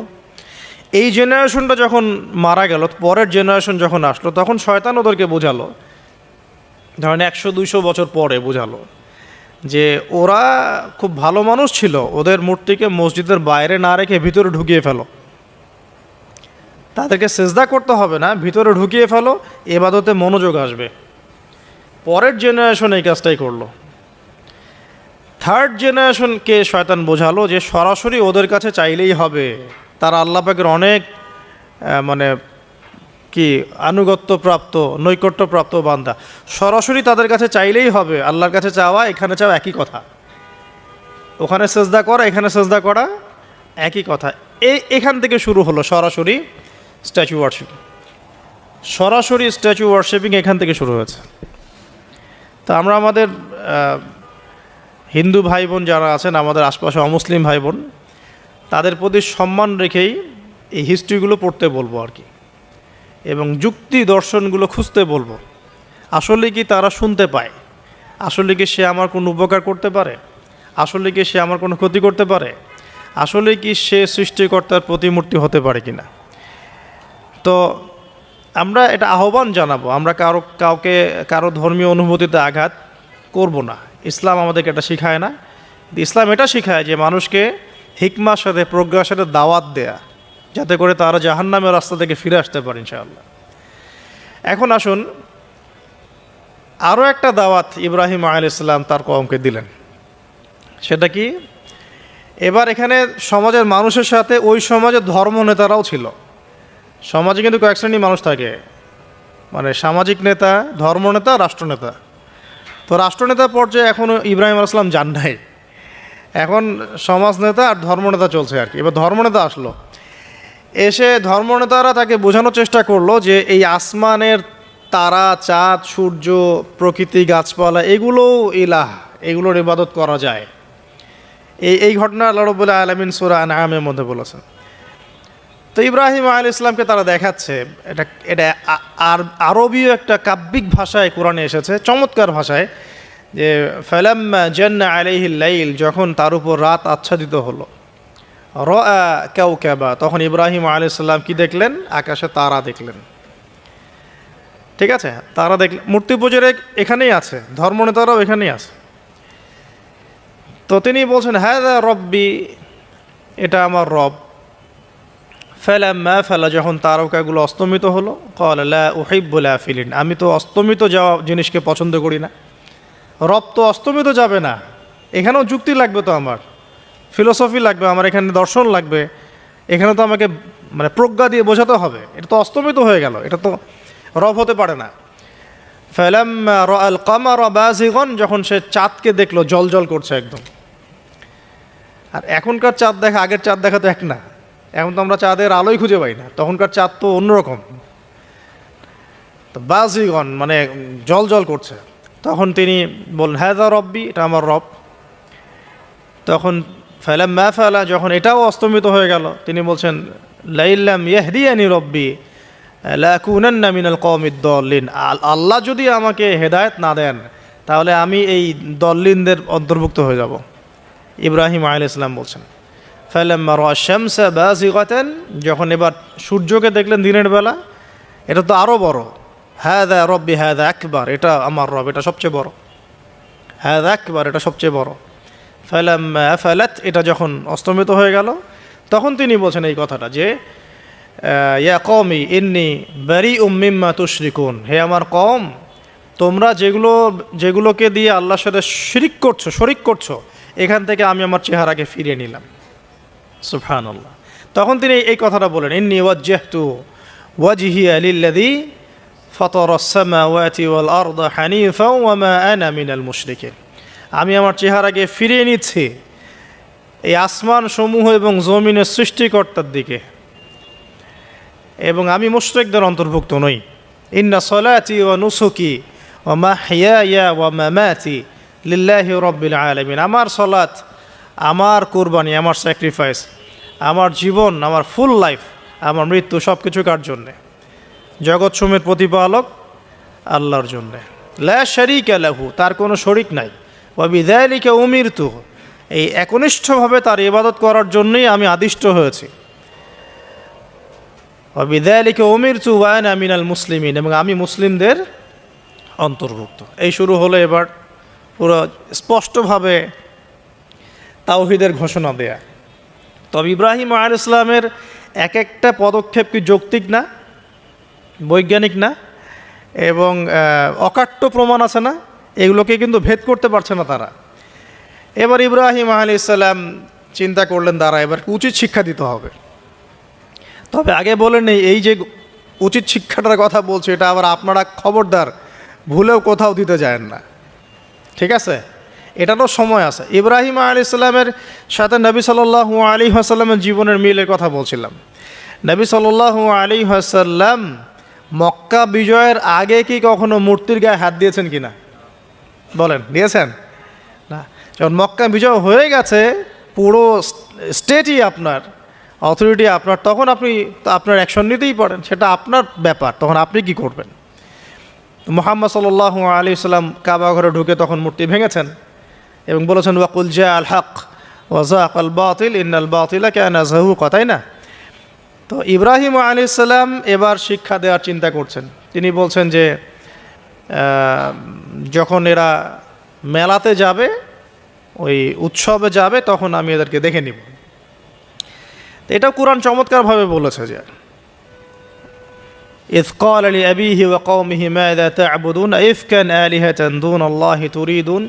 এই জেনারেশনটা যখন মারা গেল, পরের জেনারেশন যখন আসলো, তখন শয়তান ওদেরকে বোঝালো, ধরেন 100-200 বছর পরে বোঝালো যে ওরা খুব ভালো মানুষ ছিল, ওদের মূর্তিকে মসজিদের বাইরে না রেখে ভিতরে ঢুকিয়ে ফেলো, তাদেরকে সেজদা করতে হবে না, ভিতরে ঢুকিয়ে ফেলো, ইবাদতে মনোযোগ আসবে। পরের জেনারেশন এই কাজটাই করলো। থার্ড জেনারেশনকে শয়তান বোঝালো যে সরাসরি ওদের কাছে চাইলেই হবে, তারা আল্লাহ পাকের অনেক কি আনুগত্যপ্রাপ্ত, নৈকট্যপ্রাপ্ত বান্দা, সরাসরি তাদের কাছে চাইলেই হবে। আল্লাহর কাছে চাওয়া, এখানে চাওয়া একই কথা, ওখানে সেজদা করা, এখানে সেজদা করা একই কথা। এখান থেকে শুরু হলো সরাসরি স্ট্যাচু ওয়ার্শিপ। সরাসরি স্ট্যাচু ওয়ার্শিপিং এখান থেকে শুরু হয়েছে। তো আমরা আমাদের হিন্দু ভাই বোন যারা আছেন, আমাদের আশপাশে অমুসলিম ভাই বোন, তাদের প্রতি সম্মান রেখেই এই হিস্ট্রিগুলো পড়তে বলবো আর কি, এবং যুক্তি দর্শনগুলো খুঁজতে বলবো। আসলে কি তারা শুনতে পায়? আসলে কি সে আমার কোনো উপকার করতে পারে? আসলে কি সে আমার কোনো ক্ষতি করতে পারে? আসলে কি সে সৃষ্টিকর্তার প্রতিমূর্তি হতে পারে কিনা? তো আমরা এটা আহ্বান জানাবো, আমরা কারো ধর্মীয় অনুভূতিতে আঘাত করব না। ইসলাম আমাদেরকে এটা শিখায় না। ইসলাম এটা শিখায় যে মানুষকে হিকমার সাথে, প্রজ্ঞার সাথে দাওয়াত দেয়া, যাতে করে তারা জাহান্নামের রাস্তা থেকে ফিরে আসতে পারে ইনশাআল্লাহ। এখন আসুন, আরও একটা দাওয়াত ইব্রাহিম আলাইহিস সালাম তার কওমকে দিলেন। সেটা কি? এবার এখানে সমাজের মানুষের সাথে ওই সমাজের ধর্ম নেতারাও ছিল। সমাজে কিন্তু কয়েক শ্রেণীর মানুষ থাকে, সামাজিক নেতা, ধর্মনেতা, রাষ্ট্রনেতা। তো রাষ্ট্রনেতা পর্যায়ে এখনও ইব্রাহিম আলাইহিস সালাম যান নাই, এখন সমাজ নেতা আর ধর্মনেতা চলছে আর কি। এবার ধর্মনেতা আসলো। এসে ধর্মনেতারা তাকে বোঝানোর চেষ্টা করলো যে এই আসমানের তারা, চাঁদ, সূর্য, প্রকৃতি, গাছপালা এগুলোও ইলাহ, এগুলোর ইবাদত করা যায়। এই ঘটনা আল্লাহ রাব্বুল আলামিন সূরা আনআমের মধ্যে বলেছেন। তো ইব্রাহিম আলাইহিস সালামকে তারা দেখাচ্ছে, এটা আরবীয় একটা কাব্যিক ভাষায় কোরআনে এসেছে, চমৎকার ভাষায়, যে ফালাম্মা জান্না আলাইহিল লাইল, যখন তার উপর রাত আচ্ছাদিত হলো, রাআ কাওকাবা, তখন ইব্রাহিম আলাইহিস সালাম কি দেখলেন? আকাশে তারা দেখলেন। ঠিক আছে, তারা দেখলেন। মূর্তি পূজার এখানেই আছে, ধর্মনেতারাও এখানেই আছে। তো তিনি বলছেন হাযা রব্বি, এটা আমার রব। ফালাম্মা ফালা, যখন তারকাগুলো অস্তমিত হলো, ক্বালা লা উহিব্বুল আফিলিন, আমি তো অস্তমিত যাওয়া জিনিসকে পছন্দ করি না। রব তো অস্তমিত যাবে না, এখানেও যুক্তি লাগবে, তো আমার ফিলোসফি লাগবে, আমার এখানে দর্শন লাগবে, এখানে তো আমাকে মানে প্রজ্ঞা দিয়ে বোঝাতে হবে, এটা তো অস্তমিত হয়ে গেল, এটা তো রব হতে পারে না। ফালাম্মা রাআল কামারা বাযিগান, যখন সে চাঁদকে দেখলো জল করছে একদম। আর এখনকার চাঁদ দেখা আগের চাঁদ দেখা তো এক না, এখন তো আমরা চাঁদের আলোই খুঁজে পাই না, তখনকার চাঁদ তো অন্যরকম। তো বাযিগান মানে জল করছে। তখন তিনি বললেন হাযা রব্বি, এটা আমার রব। তখন ফালাম্মা ফালা, যখন এটাও অস্তমিত হয়ে গেল, তিনি বলছেন লাইল্লাম ইয়াহদিয়ানি রব্বি লাকুনান্না মিনাল কওমিদ দাল্লিন, আল্লাহ যদি আমাকে হেদায়েত না দেন তাহলে আমি এই দল্লিনদের অন্তর্ভুক্ত হয়ে যাব। ইব্রাহিম আলাইহিস সালাম বলছেন ফালাম্মা রাআ শামসা বাযিগাতান, যখন এবার সূর্যকে দেখলেন দিনের বেলা, এটা তো আরও বড়। হাযা রব্বি হাযা আকবার, এটা আমার রব, এটা সবচেয়ে বড়। হাযা আকবার, এটা সবচেয়ে বড়। ফালাম্মা আফালাত, এটা যখন অস্তমিত হয়ে গেল, তখন তিনি বলছেন এই কথাটা যে ইয়া কওমি ইন্নী বারিউম মিম্মা তুশরিকুন, হে আমার কওম, তোমরা যেগুলোকে দিয়ে আল্লাহর সাথে শরিক করছো, এখান থেকে আমি আমার চেহারাকে ফিরিয়ে নিলাম। সুবহানাল্লাহ। তখন তিনি এই কথাটা বলেন ইন্নী ওয়াজ্জাহতু ওয়াজহিয়া লিল্লাযী ফাতারাস সামাওয়াতি ওয়াল আরদা হানিফাও ওয়া মা আনা মিনাল মুশরিকিন, আমি আমার চেহারাকে ফিরিয়ে নিচ্ছি এই আসমান সমূহ এবং জমিনের সৃষ্টিকর্তার দিকে, এবং আমি মুশরিকদের অন্তর্ভুক্ত নই। ইন্না সলাতি ওয়া নুসুকি ওয়া মাহইয়ায়া ওয়া মামাতি লিল্লাহি রাব্বিল আলামিন, আমার সলাত, আমার কুরবানি, আমার স্যাক্রিফাইস, আমার জীবন, আমার ফুল লাইফ, আমার মৃত্যু, সব কিছু কার জন্যে? জগৎসমূহের প্রতিপালক আল্লাহর জন্যে। লা শারীকা লাহু, তার কোনো শরিক নাই। ওয়া বিযালিকা উমিরতু, এই একনিষ্ঠভাবে তার ইবাদত করার জন্যই আমি আদিষ্ট হয়েছি। ওয়া বিযালিকা উমিরতু ওয়া আনা মিনাল মুসলিমিন, এবং আমি মুসলিমদের অন্তর্ভুক্ত। এই শুরু হলো এবার পুরো স্পষ্টভাবে তাওহীদের ঘোষণা দেয়া। তবে ইব্রাহিম আলাইহিস সালামের এক একটা পদক্ষেপ কি যৌক্তিক না, বৈজ্ঞানিক না, এবং অকাট্য প্রমাণ আছে না, এগুলোকে কিন্তু ভেদ করতে পারছে না তারা। এবার ইব্রাহিম আলাইহিস সালাম চিন্তা করলেন তারা এবার উচিত শিক্ষা দিতে হবে। তবে আগে বলে নেই, এই যে উচিত শিক্ষাটার কথা বলছে, এটা আবার আপনারা খবরদার ভুলেও কোথাও দিতে যায় না, ঠিক আছে? এটারও সময় আছে। ইব্রাহিম আলাইহিস সালামের সাথে নবী সাল্লাল্লাহু আলাইহি ওয়াসাল্লামের জীবনের মিলের কথা বলছিলাম। নবী সাল্লাল্লাহু আলাইহি ওয়াসাল্লাম মক্কা বিজয়ের আগে কি কখনো মূর্তির গায়ে হাত দিয়েছেন কিনা বলেন? দিয়েছেন না? যখন মক্কা বিজয় হয়ে গেছে, পুরো স্টেটই আপনার, অথরিটি আপনার, তখন আপনি আপনার অ্যাকশন নিতেই পারেন, সেটা আপনার ব্যাপার, তখন আপনি কি করবেন। মুহাম্মদ সাল্লাল্লাহু আলাইহি ওয়াসাল্লাম কাবা ঘরে ঢুকে তখন মূর্তি ভেঙেছেন এবং বলেছেন ওয়াকুল জা আল হক ওয়া যাকাল বাতিল ইন্নাল বাতিলা কানা যাহুকা, তাই না? তো ইব্রাহিম আলাইহিস সালাম এবার শিক্ষা দেওয়ার চিন্তা করছেন। তিনি বলছেন যে যখন এরা মেলাতে যাবে, ওই উৎসবে যাবে, তখন আমি এদেরকে দেখে নিব। এটাও কোরআন চমৎকারভাবে বলেছে যে إذ قال لأبيه وقومه ماذا تعبدون أئفكا آلهة دون الله تريدون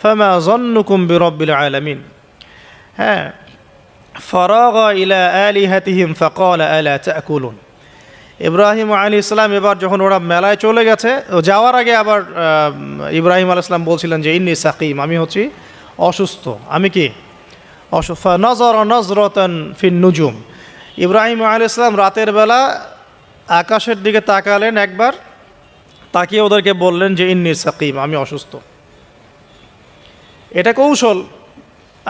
فما ظنكم برب العالمين হ্যাঁ فراغ إلى آلهتهم فقال ألا تأكلون। ইব্রাহিম আলাইহিস সালাম এবার যখন ওরা মেলায় চলে গেছে, যাওয়ার আগে আবার ইব্রাহিম আলাইহিস সালাম বলছিলেন যে ইন্নী সাকিম, আমি হচ্ছি অসুস্থ। আমি কি অসুস্থ? নাযারা নাযরাতান ফিন নুজুম, ইব্রাহিম আলাইহিস সালাম রাতের বেলা আকাশের দিকে তাকালেন একবার, তাকিয়ে ওদেরকে বললেন যে ইন্নী সাকিম, আমি অসুস্থ। এটা কৌশল,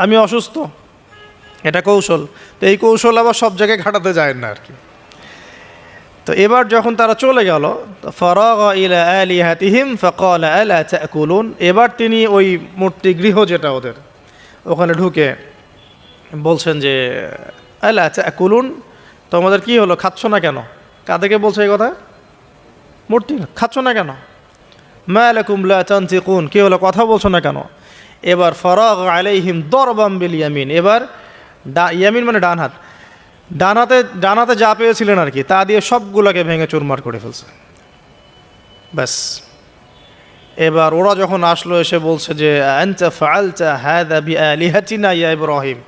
আমি অসুস্থ, এটা কৌশল। তো এই কৌশল আবার সব জায়গায় খাটাতে যায় না আর কি। তো এবার যখন তারা চলে গেল, ফারাগা ইলা আলিহাতিহিম ফাকালা আলা তাকুলুন, এবার তিনি ওই মূর্তি গৃহ যেটা ওদের, ওখানে ঢুকে বলছেন যে আলা তাকুলুন, তোমাদের কি হলো, খাচ্ছ না কেন? কাদেরকে বলছে এই কথা? মূর্তি, খাচ্ছ না কেন? মা লাকুম লা তানতিকুন, কি হলো, কথা বলছো না কেন? এবার ফারাগা আলাইহিম দরবাম বিল ইয়ামিন, এবার ইয়ামিন মানে ডান হাত, ডানাতে যা পেয়েছিলেন আর কি, তা দিয়ে সবগুলোকে ভেঙে চুরমার করে ফেলছে। ব্যাস, এবার ওরা যখন আসলো এসে বলছে যে আনতা ফাআলতা হাযা বিআলিহাতিনা ইয়া ইব্রাহিম,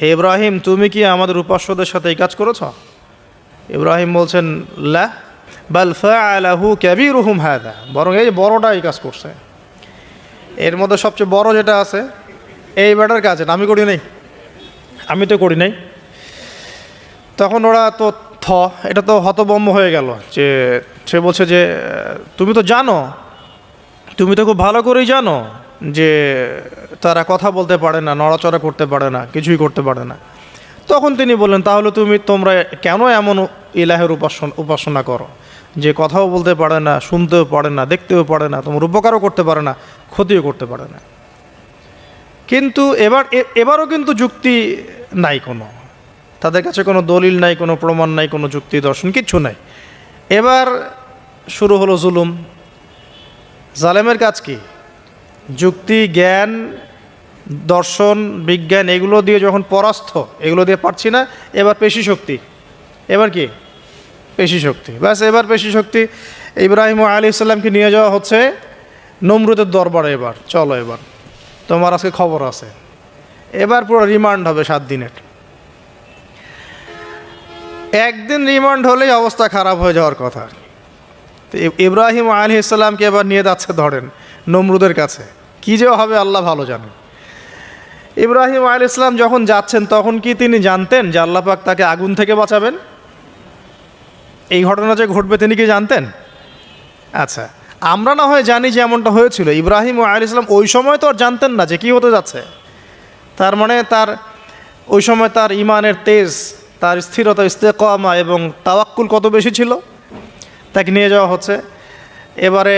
হে ইব্রাহিম তুমি কি আমাদের উপাস্যদের সাথে এই কাজ করেছ? ইব্রাহিম বলছেন লা বাল ফাআলাহু কাবীরুহুম হাযা, বরং এই বড়টা এই কাজ করছে। এর মধ্যে সবচেয়ে বড় যেটা আছে এই ব্যাটার কাজ, আমি করি নাই, আমি তো করি নাই। তখন ওরা তো এটা তো হতভম্ব হয়ে গেল, যে সে বলছে যে তুমি তো জানো, তুমি তো খুব ভালো করেই জানো যে তারা কথা বলতে পারে না, নড়াচড়া করতে পারে না, কিছুই করতে পারে না। তখন তিনি বললেন তাহলে তোমরা কেন এমন ইলাহের উপাসনা করো যে কথাও বলতে পারে না, শুনতেও পারে না, দেখতেও পারে না, তোমার উপকারও করতে পারে না, ক্ষতিও করতে পারে না। কিন্তু এবারও কিন্তু যুক্তি নাই, কোনো তাদের কাছে কোনো দলিল নাই, কোনো প্রমাণ নাই, কোনো যুক্তি দর্শন কিচ্ছু নাই। এবার শুরু হলো জুলুম। জালেমের কাজ কি? যুক্তি, জ্ঞান, দর্শন, বিজ্ঞান এগুলো দিয়ে যখন পরাস্ত, এগুলো দিয়ে পারছি না, এবার পেশি শক্তি। এবার কি? পেশি শক্তি। ব্যাস, এবার পেশি শক্তি। ইব্রাহিম আলাইহিস সালামকে নিয়ে যাওয়া হচ্ছে নমরুদের দরবারে। এবার চলো, এবার তোমার আজকে খবর আছে। এবার পুরো রিমান্ড হবে 7 দিনের। একদিন রিমান্ড হলেই অবস্থা খারাপ হয়ে যাওয়ার কথা। তো ইব্রাহিম আলাইহিস সালামকে এবার নিয়ে যাচ্ছে ধরেন নমরুদের কাছে, কী যে হবে আল্লাহ ভালো জানেন। ইব্রাহিম আলাইহিস সালাম যখন যাচ্ছেন তখন কি তিনি জানতেন যে আল্লাহ পাক তাকে আগুন থেকে বাঁচাবেন? এই ঘটনা যে ঘটবে তিনি কি জানতেন? আচ্ছা, আমরা না হয় জানি যে এমনটা হয়েছিল, ইব্রাহিম আলাইহিস সালাম ওই সময় তো আর জানতেন না যে কী হতে যাচ্ছে। তার মানে তার ওই সময় তার ইমানের তেজ, তার স্থিরতা, ইস্তেকামা এবং তাওয়াক্কুল কত বেশি ছিল। তাকে নিয়ে যাওয়া হচ্ছে এবারে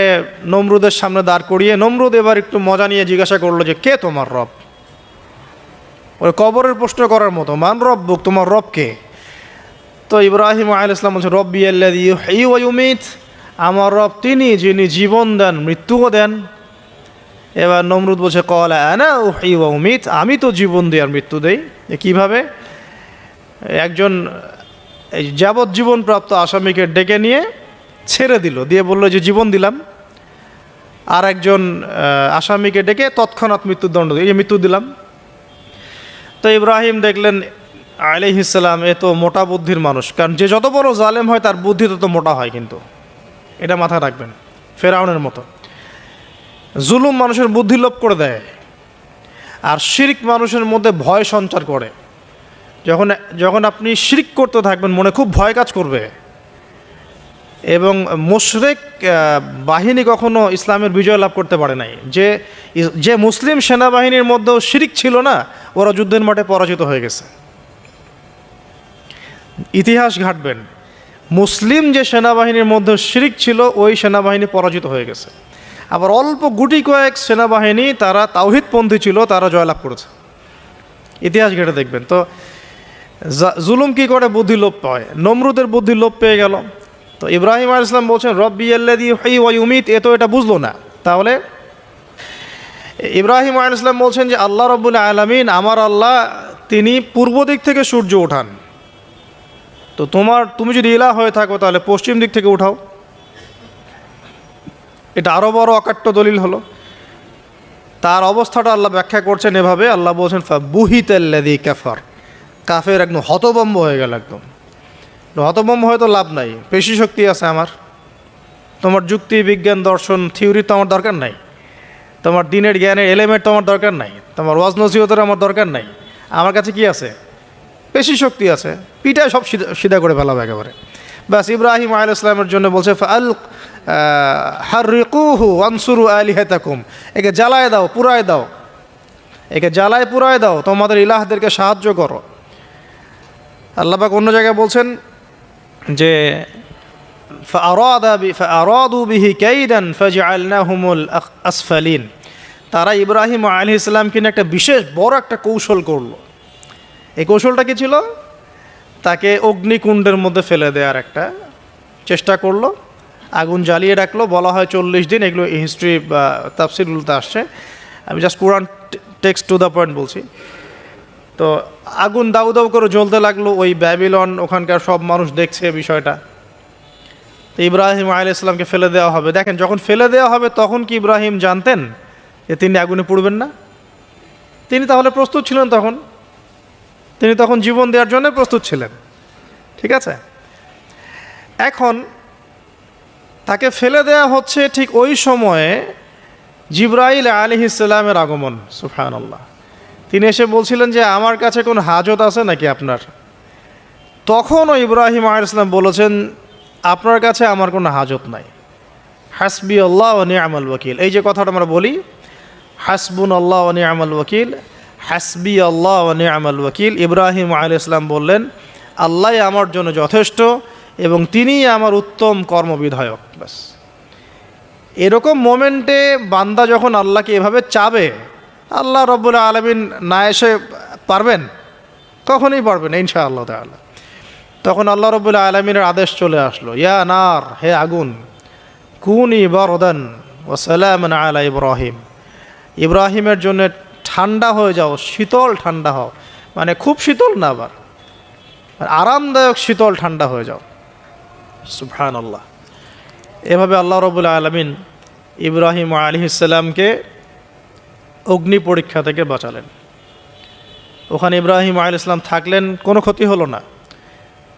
নমরুদের সামনে দাঁড় করিয়ে। নমরুদ এবার একটু মজা নিয়ে জিজ্ঞাসা করলো যে কে তোমার রব? ওই কবরের প্রশ্ন করার মতো, মান রব্বুক, তোমার রব কে? তো ইব্রাহিম আলাইহিস সালাম বলছে রব্বি আল্লাযী ইউহয়ী ওয়া ইউমীত, আমার রব তিনি যিনি জীবন দেন মৃত্যুও দেন। এবার নমরুদ বলছে ক্বালা আনা উহয়ী ওয়া উমীত, আমি তো জীবন দিই আর মৃত্যু দেই। কীভাবে? একজন যাবজ্জীবন প্রাপ্ত আসামিকে ডেকে নিয়ে ছেড়ে দিল, দিয়ে বলল যে জীবন দিলাম। আর একজন আসামিকে ডেকে তৎক্ষণাৎ মৃত্যুদণ্ড দিয়ে মৃত্যু দিলাম। তো ইব্রাহিম দেখলেন আলাইহিস সালাম এ তো মোটা বুদ্ধির মানুষ, কারণ যে যত বড় জালেম হয় তার বুদ্ধি তত মোটা হয়, কিন্তু এটা মাথায় রাখবেন। ফেরাউনের মতো জুলুম মানুষের বুদ্ধি লোপ করে দেয়, আর শিরক মানুষের মধ্যে ভয় সঞ্চার করে। যখন আপনি শিরক করতে থাকবেন মনে খুব ভয় কাজ করবে। এবং মুশরিক বাহিনী কখনো ইসলামের বিজয় লাভ করতে পারে নাই। যে মুসলিম সেনাবাহিনীর মধ্যেও শিরক ছিল না, ওরা যুদ্ধের মাঠে পরাজিত হয়ে গেছে। ইতিহাস ঘাটবেন, মুসলিম যে সেনাবাহিনীর মধ্যে শিরক ছিল ওই সেনাবাহিনী পরাজিত হয়ে গেছে। আবার অল্প গুটি কয়েক সেনাবাহিনী তারা তাওহীদপন্থী ছিল, তারা জয়লাভ করেছে। ইতিহাস ঘেটে দেখবেন। তো জুলুম কী করে? বুদ্ধি লোপ পায়। নমরুদের বুদ্ধি লোপ পেয়ে গেল। তো ইব্রাহিম আলাইহিস সালাম বলছেন রব্বি আল্লাযী ইউহয়ী ওয়া ইউমীত, এ তো এটা বুঝলো না। তাহলে ইব্রাহিম আলাইহিস সালাম বলছেন যে আল্লাহ রাব্বুল আলামিন, আমার আল্লাহ তিনি পূর্ব দিক থেকে সূর্য ওঠান। তো তুমি যদি ইলাহ হয়ে থাকো তাহলে পশ্চিম দিক থেকে উঠাও। এটা আরও বড় অকাট্য দলিল হলো। তার অবস্থাটা আল্লাহ ব্যাখ্যা করছেন এভাবে, আল্লাহ বলছেন ফাবুহিতাল্লাযী কাফার, কাফের একদম হতভম্ব হয়ে গেল। একদম হতভম্ব হয়ে তো লাভ নাই, পেশি শক্তি আছে আমার, তোমার যুক্তি, বিজ্ঞান, দর্শন, থিওরি তো আমার দরকার নাই, তোমার দিনের জ্ঞানের এলিমেন্ট তো আমার দরকার নাই, তোমার ওয়াজ নসিহতের আমার দরকার নাই। আমার কাছে কি আছে? পেশি শক্তি আছে, পিঠায় সব সিধা করে ফেলাবে একেবারে। ব্যাস ইব্রাহিম আলাইহিস সালামের জন্য বলছে ফাল হাররিকুহু ওয়ানসুরু আলিহাতাকুম, একে জ্বালায় দাও, পুরায় দাও, একে জ্বালায় পুরায় দাও, তোমাদের ইলাহদেরকে সাহায্য করো। আল্লাহ পাক অন্য জায়গায় বলছেন যে ফাআরাদু বিহি কাইদান ফাজআলনাহুমুল আসফালিন, তারা ইব্রাহিম আলাইহিস সালামকে নিয়ে একটা বিশেষ বড় একটা কৌশল করলো। এই কৌশলটা কি ছিল? তাকে অগ্নিকুণ্ডের মধ্যে ফেলে দেওয়ার একটা চেষ্টা করলো, আগুন জ্বালিয়ে রাখলো, বলা হয় 40 দিন। এগুলো হিস্ট্রি বা তাফসীরগুলোতে আসছে, আমি just Quran text to the point বলছি। তো আগুন দাউ দাউ করে জ্বলতে লাগলো, ওই ব্যাবিলন ওখানকার সব মানুষ দেখছে বিষয়টা। তো ইব্রাহিম আলাইহিস সালামকে ফেলে দেওয়া হবে। দেখেন, যখন ফেলে দেওয়া হবে তখন কি ইব্রাহিম জানতেন যে তিনি আগুনে পুড়বেন না? তিনি তাহলে প্রস্তুত ছিলেন, তিনি তখন জীবন দেওয়ার জন্য প্রস্তুত ছিলেন। ঠিক আছে, এখন তাকে ফেলে দেওয়া হচ্ছে, ঠিক ওই সময়ে জিবরাইল আলাইহিস সালামের আগমন। সুবহানাল্লাহ। তিনি এসে বলছিলেন যে আমার কাছে কোনো হাজত আছে নাকি আপনার? তখনও ইব্রাহিম আলাইহিস সালাম বলেছেন আপনার কাছে আমার কোনো হাজত নাই। হাসবি আল্লাহ ওয়া নি'মাল ওয়াকিল, এই যে কথাটা আমরা বলি হাসবুন আল্লাহ ওয়া নি'মাল ওয়াকিল, হাসবি আল্লাহ ওয়া নি'মাল ওয়াকিল, ইব্রাহিম আলাইহিস সালাম বললেন আল্লাহই আমার জন্য যথেষ্ট এবং তিনিই আমার উত্তম কর্মবিধায়ক। ব্যাস, এরকম মোমেন্টে বান্দা যখন আল্লাহকে এভাবে চাবে, আল্লাহ রাব্বুল আলামিন না এসে পারবেন? কখনোই পারবেন না ইনশাআল্লাহ তাআলা। তখন আল্লাহ রাব্বুল আলামিনের আদেশ চলে আসলো, ইয়া নার, হে আগুন, কুনি বারদান ওয়া সালামান আলা ইব্রাহিম, ইব্রাহিমের জন্য ঠান্ডা হয়ে যাও, শীতল ঠান্ডা হও, মানে খুব শীতল না, আবার আরামদায়ক শীতল ঠান্ডা হয়ে যাও। সুবহানাল্লাহ। এভাবে আল্লাহ রাব্বুল আলামিন ইব্রাহিম আলাইহিস সালামকে অগ্নি পরীক্ষা থেকে বাঁচালেন। ওখানে ইব্রাহিম আলাইহিস সালাম থাকলেন, কোনো ক্ষতি হলো না।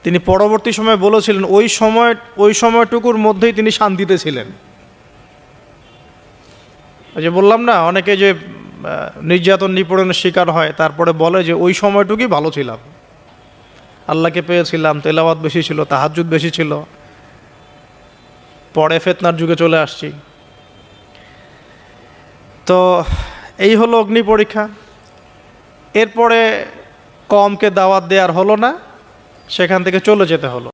তিনি পরবর্তী সময় বলেছিলেন ওই সময়টুকুর মধ্যেই তিনি শান্তিতে ছিলেন। ওই যে বললাম না, অনেকে যে নির্যাতন নিপীড়নের শিকার হয় তারপরে বলে যে ওই সময়টুকুই ভালো ছিলাম, আল্লাহকে পেয়েছিলাম, তেলাওয়াত বেশি ছিল, তাহাজ্জুদ বেশি ছিল, পরে ফিতনার যুগে চলে আসছি। তো এই হলো অগ্নি পরীক্ষা। এরপরে কওমকে দাওয়াত দেওয়ার হলো না, সেখান থেকে চলে যেতে হলো।